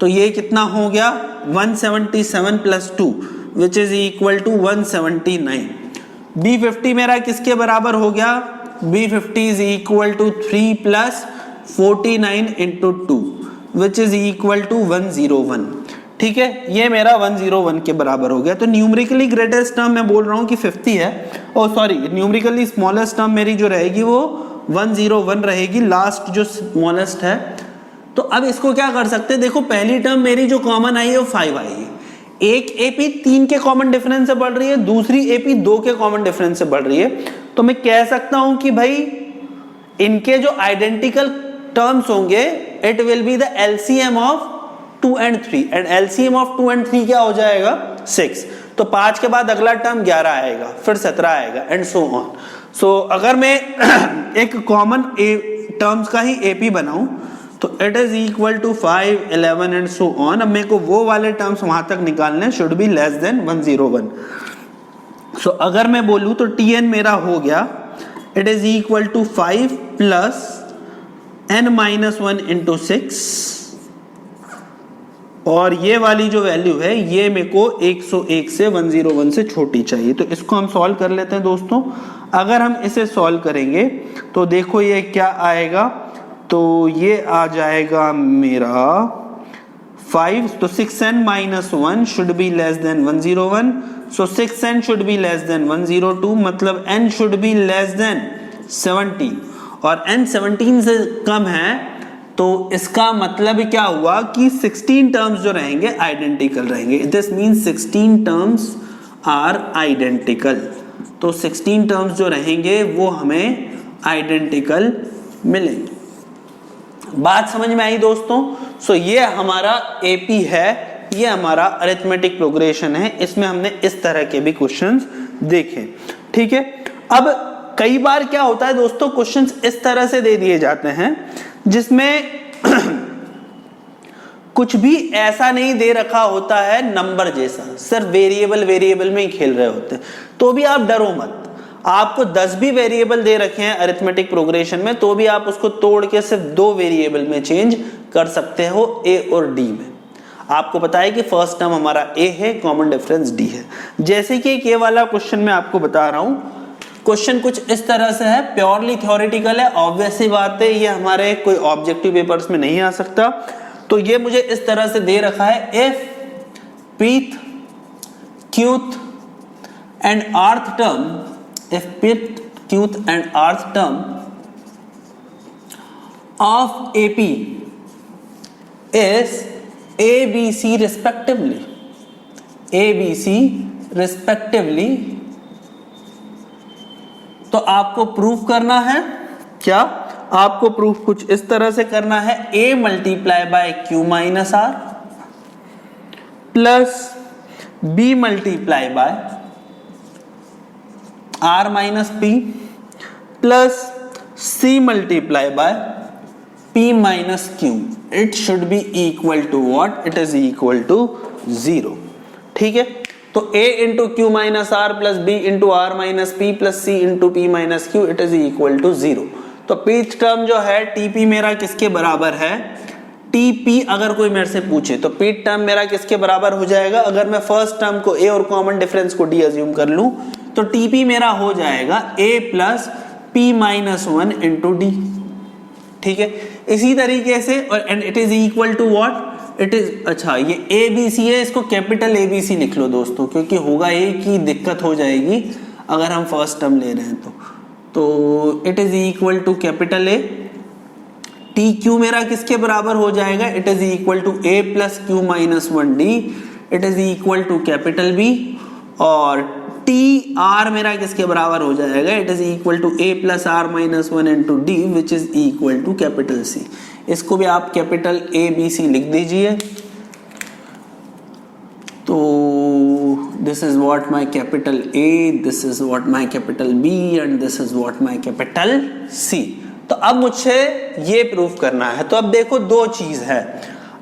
तो ये कितना हो गया 177 plus 2 which is equal to 179। b50 मेरा किसके बराबर हो गया, b50 is equal to 3 plus 49 into 2 which is equal to 101। ठीक है, ये मेरा 101 के बराबर हो गया। तो न्यूमेरिकली ग्रेटेस्ट टर्म मैं बोल रहा हूँ कि 50 है, और सॉरी न्यूमेरिकली स्मॉलेस्ट टर्म मेरी जो रहेगी वो 101 रहेगी, लास्ट जो स्मॉलेस्ट है। तो अब इसको क्या कर सकते हैं, देखो पहली टर्म मेरी जो कॉमन आई है वो 5 आई है। एक AP 3 के कॉमन डिफरेंस से बढ़ रही है, दूसरी AP 2 के कॉमन डिफरेंस से बढ़ रही है। तो मैं कह सकता हूं कि भाई इनके जो आइडेंटिकल टर्म्स होंगे it will be the LCM of 2 and 3 and LCM of 2 and 3 क्या हो जाएगा 6। तो 5 के बाद अगला टर्म 11 आएगा, फिर 17 आएगा एंड सो ऑन। सो अगर मैं एक कॉमन टर्म्स का ही एपी बनाऊं तो it is equal to 5, 11 and so on. अब मेरे को वो वाले टर्म्स वहां तक निकालने, should be less than 101। So अगर मैं बोलूं तो tn मेरा हो गया it is equal to 5 plus n-1 into 6, और ये वाली जो वैल्यू है ये मेरे को 101 से 101 से छोटी चाहिए। तो इसको हम सॉल्व कर लेते हैं दोस्तों। अगर हम इसे सॉल्व करेंगे तो देखो ये क्या आएगा, तो ये आ जाएगा मेरा 5, तो 6n-1 should be less than 101, so 6n should be less then 102, मतलब n should be less then 17, और n 17 से कम है तो इसका मतलब क्या हुआ कि 16 टर्म्स जो रहेंगे आइडेंटिकल रहेंगे। This means 16 terms are identical. तो 16 टर्म्स जो रहेंगे वो हमें आइडेंटिकल मिलेंगे। बात समझ में आई दोस्तों? सो ये हमारा एपी है, ये हमारा अरिथमेटिक प्रोग्रेशन है, इसमें हमने इस तरह के भी क्वेश्चंस देखे। ठीक है, अब कई बार क्या होता है दोस्तों, क्वेश्चंस इस तरह से दे दिए जाते हैं जिसमें कुछ भी ऐसा नहीं दे रखा होता है नंबर जैसा, सिर्फ वेरिएबल में ही खेल रहे होते हैं, तो भी आप डरो मत। आपको 10 भी वेरिएबल दे रखे हैं अरिथमेटिक प्रोग्रेशन में, तो भी आप उसको तोड़ के सिर्फ 2 वेरिएबल में चेंज कर सकते हो, ए और डी में। आपको पता है कि फर्स्ट टर्म हमारा ए है, कॉमन डिफरेंस डी है। जैसे कि ये वाला क्वेश्चन मैं आपको बता रहा हूं, क्वेश्चन कुछ इस तरह से है, प्योरली थ्योरेटिकल है, ऑब्वियस सी बात है, ये हमारे कोई ऑब्जेक्टिव पेपर्स में नहीं आ सकता। तो ये मुझे इस तरह से दे रखा है, if pth, qth and rth term, if pth, qth and rth term of AP is ABC respectively, तो आपको प्रूफ करना है क्या? आपको प्रूफ कुछ इस तरह से करना है, A multiply by Q minus R plus B multiply by R minus P plus C multiply by P minus Q। It should be equal to what? It is equal to 0। ठीक है, तो A into Q minus R plus B into R minus P plus C into P minus Q, it is equal to 0। तो pith term जो है TP मेरा किसके बराबर है? टीपी अगर कोई मेरे से पूछे तो पीथ टर्म मेरा किसके बराबर हो जाएगा? अगर मैं फर्स्ट टर्म को ए और कॉमन डिफरेंस को डी अज्यूम कर लूं तो टीपी मेरा हो जाएगा a plus p minus 1 into d. ठीक है, इसी तरीके से, और and it is equal to what? It is, अच्छा ये ए बी सी है, इसको कैपिटल ए बी सी लिख लो दोस्तों, क्योंकि होगा ये कि दिक्कत हो जाएगी अगर हम फर्स्ट टर्म ले रहे हैं तो it is equal to capital A. T Q मेरा किसके बराबर हो जाएगा? It is equal to A plus Q minus 1 D, it is equal to capital B. और टी आर मेरा किसके बराबर हो जाएगा? It is equal to A plus R minus 1 into D which is equal to capital C. इसको भी आप capital A B C लिख दीजिए। तो this is what my capital A, this is what my capital B and this is what my capital C. तो अब मुझे ये प्रूफ करना है। तो अब देखो दो चीज है,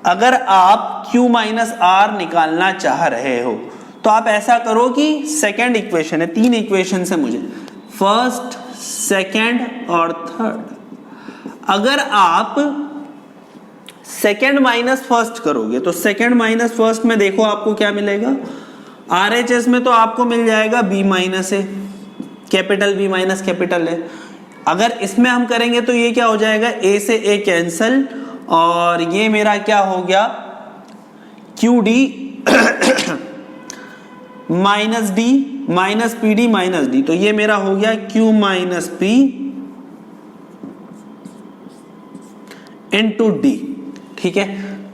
अगर आप Q माइनस आर निकालना चाह रहे हो तो आप ऐसा करो कि सेकेंड इक्वेशन है, 3 इक्वेशन है मुझे, फर्स्ट, सेकेंड और थर्ड। अगर आप सेकेंड माइनस फर्स्ट करोगे तो सेकेंड माइनस फर्स्ट में देखो आपको क्या मिलेगा? RHS में तो आपको मिल जाएगा B minus A, capital B minus capital A. अगर इसमें हम करेंगे तो ये क्या हो जाएगा? A से A कैंसल, और ये मेरा क्या हो गया? QD minus D minus P D minus D, तो ये मेरा हो गया Q minus P into d. ठीक है,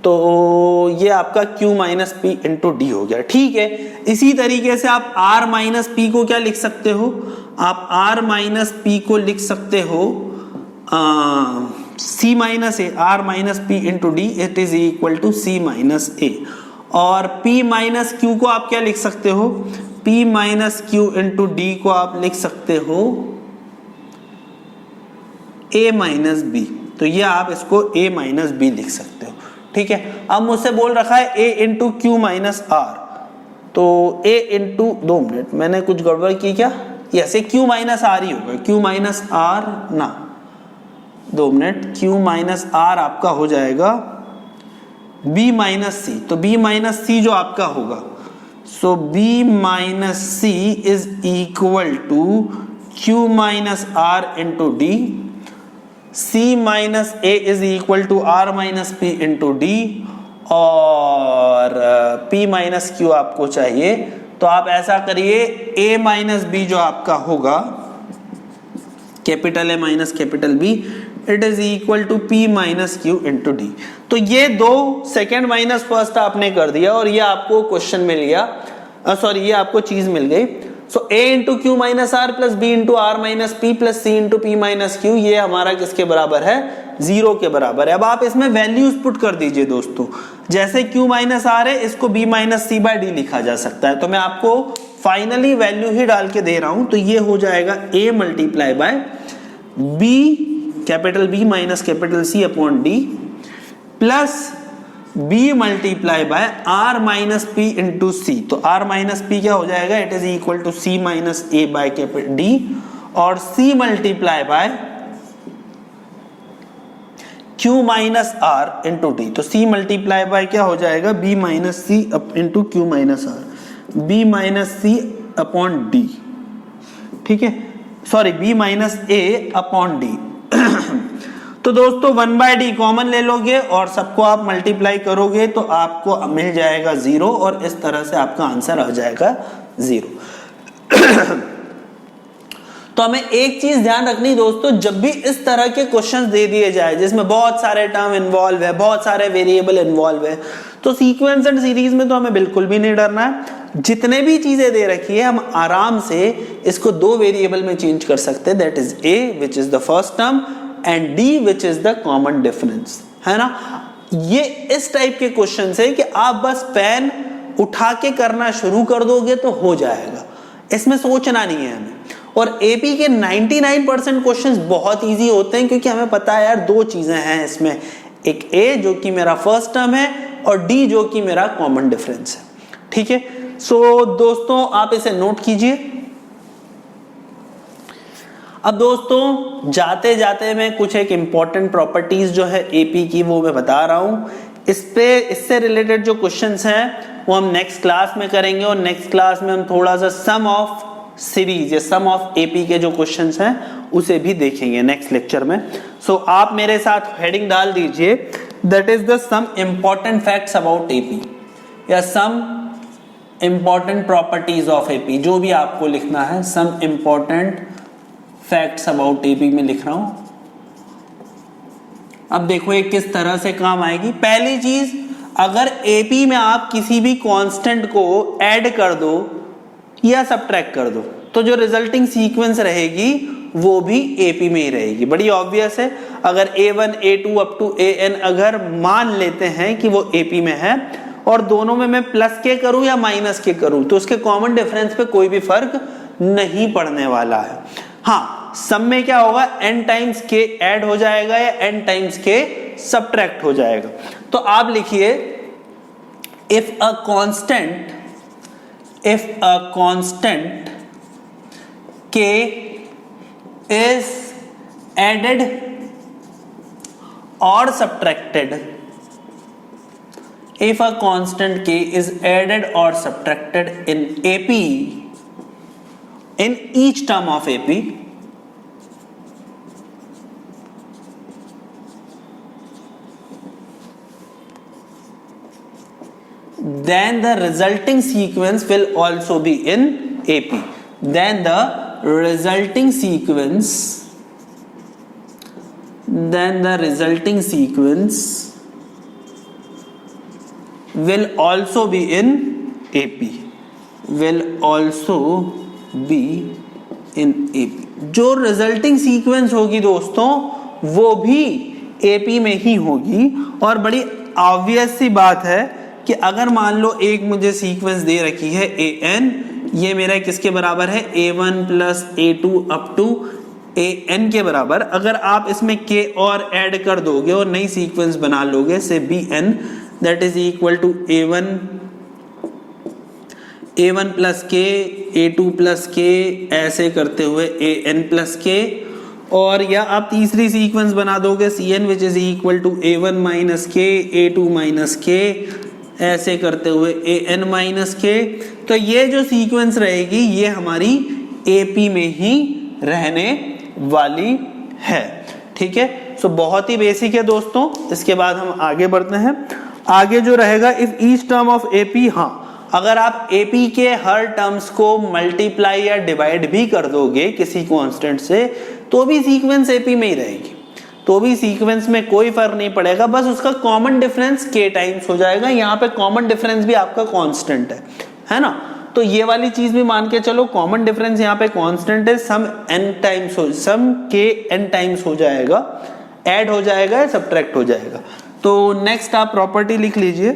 तो ये आपका q minus P into D हो गया। ठीक है, इसी तरीके से आप r माइनस पी को क्या लिख सकते हो, आप r माइनस पी को लिख सकते हो c minus a, r minus P into d, it is equal to c minus a. और p माइनस क्यू को आप क्या लिख सकते हो, p minus Q into D को आप लिख सकते हो a माइनस बी। तो ये आप इसको a माइनस बी लिख सकते हो। ठीक है, अब मुझसे बोल रखा है a into Q minus R, तो a इंटू, 2 मिनट मैंने कुछ गड़बड़ की क्या, यस, क्यू माइनस आर ही होगा, क्यू माइनस आर ना, 2 मिनट, क्यू माइनस आर आपका हो जाएगा b माइनस सी। तो b माइनस सी जो आपका होगा, so b minus C is equal to q minus R into D, c minus A is equal to r minus P into D, और p minus Q आपको चाहिए। तो आप ऐसा करिए, a माइनस बी जो आपका होगा, capital A minus capital B, it is equal to p minus Q into D. तो ये दो सेकेंड माइनस फर्स्ट आपने कर दिया और ये आपको क्वेश्चन मिल गया, सॉरी ये आपको चीज मिल गई। So a into Q minus R plus b into R minus P plus c into P minus Q, ये हमारा किसके बराबर है, 0 के बराबर है। अब आप इसमें वैल्यूज पुट कर दीजिए दोस्तों, जैसे q माइनस आर है, इसको b माइनस सी बाय डी लिखा जा सकता है। तो मैं आपको फाइनली वैल्यू ही डाल के दे रहा हूं, तो ये हो जाएगा a multiply by b capital B minus capital C upon d plus b multiply by r minus p into c. तो r माइनस p क्या हो जाएगा, it is equal to c minus a by capital d, और c multiply by q minus r into D. तो c multiply by क्या हो जाएगा, b minus c into Q minus r, b minus c upon d. ठीक है, sorry b minus a upon D. तो दोस्तों 1 bye D common ले लोगे और सबको आप मल्टीप्लाई करोगे तो आपको मिल जाएगा 0, और इस तरह से आपका आंसर आ जाएगा 0। तो हमें एक चीज ध्यान रखनी दोस्तों, जब भी इस तरह के क्वेश्चंस दे दिए जाए जिसमें बहुत सारे टर्म इन्वॉल्व है, बहुत सारे वेरिएबल इन्वॉल्व है, तो सीक्वेंस एंड सीरीज में तो हमें बिल्कुल भी नहीं डरना है। जितने भी चीजें दे रखी है हम आराम से इसको 2 वेरिएबल में चेंज कर सकते हैं, that is a which is the first term and d which is the common difference, है ना। ये इस टाइप के क्वेश्चन है कि आप बस पेन उठा के करना शुरू कर दोगे तो हो जाएगा, इसमें सोचना नहीं है हमें। और एपी के 99% क्वेश्चंस बहुत इजी होते हैं, क्योंकि हमें पता है यार 2 चीजें हैं इसमें, एक a जो कि मेरा फर्स्ट टर्म है और d जो कि मेरा कॉमन डिफरेंस है। ठीक है, सो दोस्तों आप इसे नोट कीजिए। अब दोस्तों जाते जाते मैं कुछ एक इंपॉर्टेंट प्रॉपर्टीज जो है एपी की वो मैं बता रहा हूं। इससे रिलेटेड जो क्वेश्चंस हैं वो हम नेक्स्ट क्लास में करेंगे, और नेक्स्ट क्लास में हम थोड़ा सा सम ऑफ सीरीज या सम ऑफ एपी के जो क्वेश्चंस हैं उसे भी देखेंगे नेक्स्ट लेक्चर में। सो आप मेरे साथ हेडिंग डाल दीजिए, that is the some important facts about AP या some important properties of AP, जो भी आपको लिखना है, some important facts about AP में लिख रहा हूं। अब देखो ये किस तरह से काम आएगी। पहली चीज, अगर एपी में आप किसी भी कांस्टेंट को ऐड कर दो या सब्ट्रैक्ट कर दो तो जो रिजल्टिंग सीक्वेंस रहेगी वो भी एपी में ही रहेगी। बड़ी ऑब्वियस है, अगर a1 a2 up to an अगर मान लेते हैं कि वो एपी में है और दोनों में मैं प्लस के करूं या माइनस के करूं तो उसके कॉमन डिफरेंस पे कोई भी फर्क नहीं पड़ने वाला है। हाँ, सम में क्या होगा, n टाइम्स के ऐड हो जाएगा या n टाइम्स के सब्ट्रैक्ट हो जाएगा। तो आप लिखिए, if a constant k is added or subtracted, if a constant k is added or subtracted in AP, in each term of AP, then the resulting sequence will also be in AP. Then the resulting sequence will also be in AP, will also be in AP। जो resulting sequence होगी दोस्तों वो भी AP में ही होगी। और बड़ी obvious सी बात है कि अगर मान लो एक मुझे सीक्वेंस दे रखी है AN, ये मेरा किसके बराबर है A1 plus A2 up to AN के बराबर। अगर आप इसमें K और ऐड कर दोगे और नई सीक्वेंस बना लोगे से BN that is equal to A1 plus K, A2 plus K, ऐसे करते हुए AN प्लस K, और या आप तीसरी सीक्वेंस बना दोगे CN which is equal to A1 minus K, A2 minus K, ऐसे करते हुए AN माइनस K। तो ये जो सीक्वेंस रहेगी ये हमारी AP में ही रहने वाली है। ठीक है, सो बहुत ही बेसिक है दोस्तों। इसके बाद हम आगे बढ़ते हैं। आगे जो रहेगा if each term of AP, हाँ अगर आप AP के हर टर्म्स को मल्टीप्लाई या डिवाइड भी कर दोगे किसी कांस्टेंट से तो भी सीक्वेंस AP में ही रहेगी, तो भी सीक्वेंस में कोई फर्क नहीं पड़ेगा, बस उसका कॉमन डिफरेंस K टाइम्स हो जाएगा। यहाँ पे कॉमन डिफरेंस भी आपका कांस्टेंट है ना, तो ये वाली चीज भी मान के चलो, कॉमन डिफरेंस यहाँ पे कांस्टेंट है, सम K n टाइम्स हो जाएगा, ऐड हो जाएगा या सब्ट्रैक्ट हो जाएगा। तो नेक्स्ट आप प्रॉपर्टी लिख लीजिए,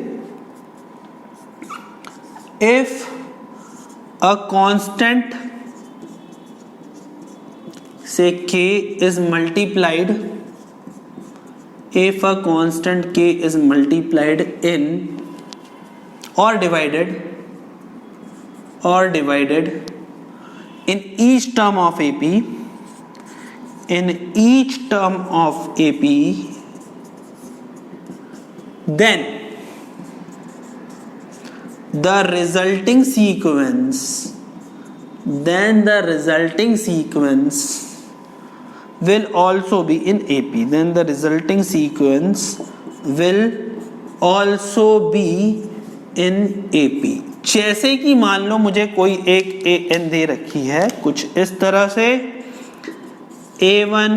इफ अ कांस्टेंट से K is multiplied, if a constant K is multiplied in or divided in each term of AP, in each term of AP, then the resulting sequence will also be in AP, then the resulting sequence will also be in AP। जैसे कि मान लो मुझे कोई एक AN दे रखी है कुछ इस तरह से, A1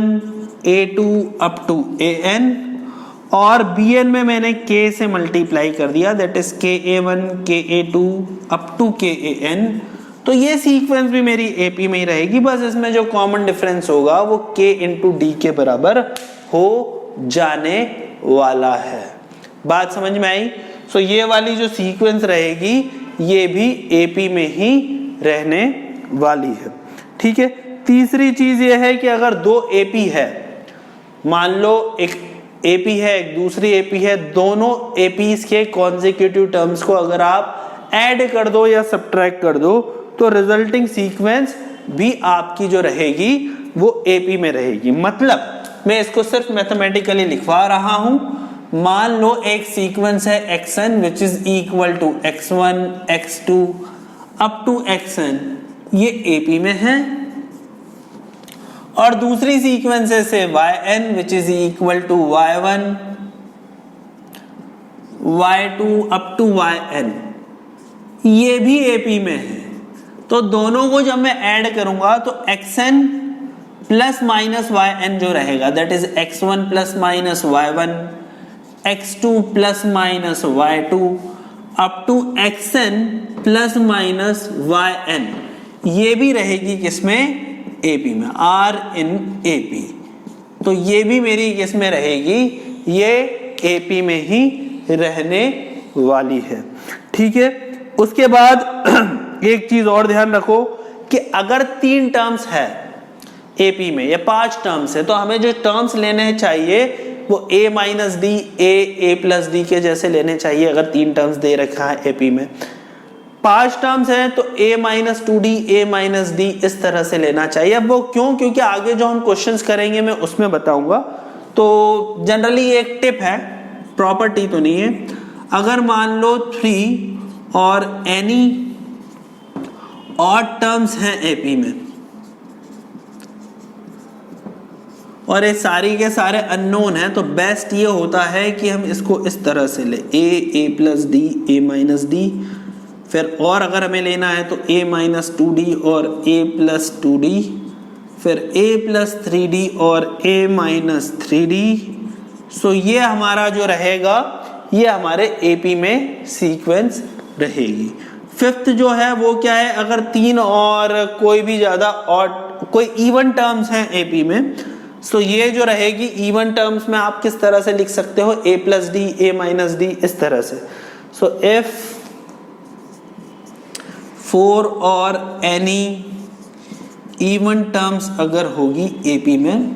A2 up to AN, और BN में मैंने K से मल्टीप्लाई कर दिया, that is KA1 KA2 up to KAN। तो ये सीक्वेंस भी मेरी AP में ही रहेगी, बस इसमें जो कॉमन डिफरेंस होगा वो K इंटू D के बराबर हो जाने वाला है। बात समझ में आई? सो ये वाली जो सीक्वेंस रहेगी ये भी AP में ही रहने वाली है। ठीक है, तीसरी चीज ये है कि अगर दो AP है, मान लो एक AP है एक दूसरी AP है, दोनों APs के कॉन्सेक्यूटिव टर्म्स को अगर आप ऐड कर दो या सब्ट्रैक्ट कर दो तो रिजल्टिंग सीक्वेंस भी आपकी जो रहेगी वो AP में रहेगी। मतलब मैं इसको सिर्फ मैथमेटिकली लिखवा रहा हूं। मान लो एक सीक्वेंस है xn which is equal to x1 x2 up to xn, ये AP में है, और दूसरी सीक्वेंस है से yn which is equal to y1 y2 up to yn, ये भी AP में है। तो दोनों को जब मैं ऐड करूंगा तो xn प्लस माइनस yn जो रहेगा that is x1 plus minus y1 x2 plus minus y2 up to xn plus minus yn, ये भी रहेगी किसमें? AP में, R in AP। तो ये भी मेरी किसमें रहेगी? ये AP में ही रहने वाली है। ठीक है, उसके बाद एक चीज और ध्यान रखो कि अगर 3 टर्म्स है AP में या 5 टर्म्स है तो हमें जो टर्म्स लेने चाहिए वो A minus D, A plus D के जैसे लेने चाहिए। अगर 3 टर्म्स दे रखा है AP में, 5 टर्म्स है तो A minus 2D, A minus D इस तरह से लेना चाहिए। अब वो क्यों? क्योंकि आगे जो हम क्वेश्चंस करेंगे मैं उसमें बताऊंगा। तो जनरली एक टिप है, प्रॉपर्टी तो नहीं है। अगर मान लो 3 और एनी ऑड टर्म्स हैं AP में और ये सारी के सारे अननोन हैं, तो बेस्ट ये होता है कि हम इसको इस तरह से ले, A plus d, A minus D, फिर और अगर हमें लेना है तो A माइनस 2D और A प्लस 2D, फिर A प्लस 3D और A माइनस 3D। सो ये हमारा जो रहेगा ये हमारे एपी में सीक्वेंस रहेगी। फिफ्थ जो है वो क्या है, अगर 3 और कोई भी ज्यादा और कोई इवन टर्म्स हैं एपी में, तो ये जो रहेगी इवन टर्म्स में आप किस तरह से लिख सकते हो, a plus d, a minus D, इस तरह से। सो इफ 4 और एनी इवन टर्म्स अगर होगी एपी में,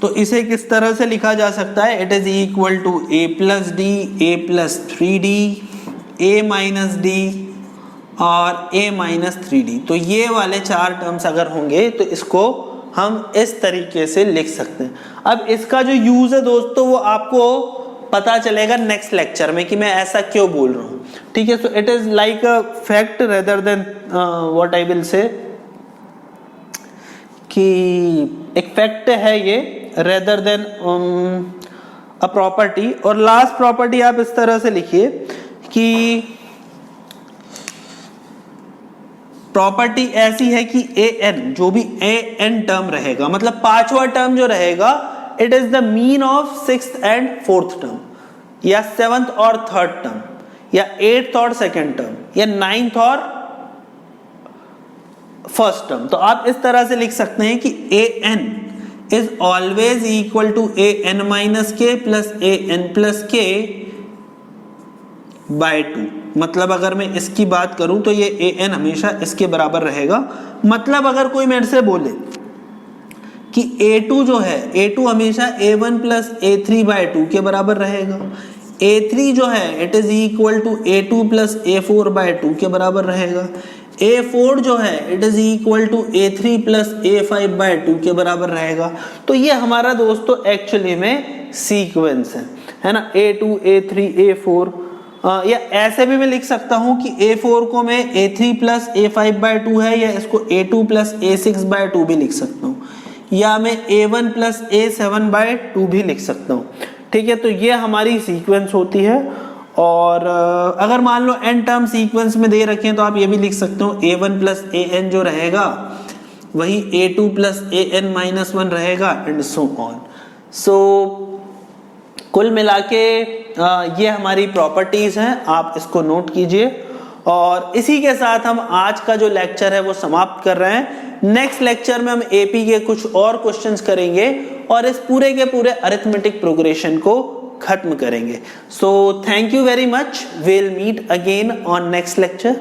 तो इसे किस तरह से लिखा जा सकता है, it is equal to a plus d, a plus 3d, a minus d और a माइनस 3d। तो ये वाले 4 टर्म्स अगर होंगे तो इसको हम इस तरीके से लिख सकते हैं। अब इसका जो यूज है दोस्तों वो आपको पता चलेगा नेक्स्ट लेक्चर में कि मैं ऐसा क्यों बोल रहा हूँ, ठीक है। So it is like a fact rather than what I will say, कि एक फैक्ट है ये रेदर देन अ प्रॉपर्टी। और लास्ट प्रॉपर्टी आप इस तरह से लिखिए कि प्रॉपर्टी ऐसी है कि an, जो भी an टर्म रहेगा, मतलब पांचवा टर्म जो रहेगा, it is the mean of 6th and 4th term, या 7th और 3rd टर्म, या 8th और 2nd टर्म, या 9th और 1st टर्म। तो आप इस तरह से लिख सकते हैं कि an is always equal to an minus k plus an plus k by 2। मतलब अगर मैं इसकी बात करूं तो ये an हमेशा इसके बराबर रहेगा। मतलब अगर कोई मेरे से बोले कि a2 जो है, a2 हमेशा a1 प्लस a3 बाय 2 के बराबर रहेगा, a3 जो है it is equal to a2 plus a4 by 2 के बराबर रहेगा, a4 जो है it is equal to a3 plus a5 by 2 के बराबर रहेगा। तो ये हमारा दोस्तों एक्चुअली में सीक्वेंस है ना, a2 a3 a4। या ऐसे भी मैं लिख सकता हूं कि a4 को मैं a3 प्लस a5 बाय 2 है, या इसको a2 प्लस a6 बाय 2 भी लिख सकता हूं, या मैं a1 प्लस a7 बाय 2 भी लिख सकता हूं, ठीक है। तो ये हमारी सीक्वेंस होती है। और अगर मान लो n टर्म सीक्वेंस में दे रखे हैं तो आप ये भी लिख सकते हो a1 प्लस an जो रहेगा वही a2 प्लस an माइनस 1 रहेगा, एंड सो ऑन। सो कुल मिला के ये हमारी प्रॉपर्टीज हैं, आप इसको नोट कीजिए। और इसी के साथ हम आज का जो लेक्चर है वो समाप्त कर रहे हैं। नेक्स्ट लेक्चर में हम एपी के कुछ और क्वेश्चंस करेंगे और इस पूरे के पूरे अरिथमेटिक प्रोग्रेशन को खत्म करेंगे। So thank you very much, will meet again on next lecture.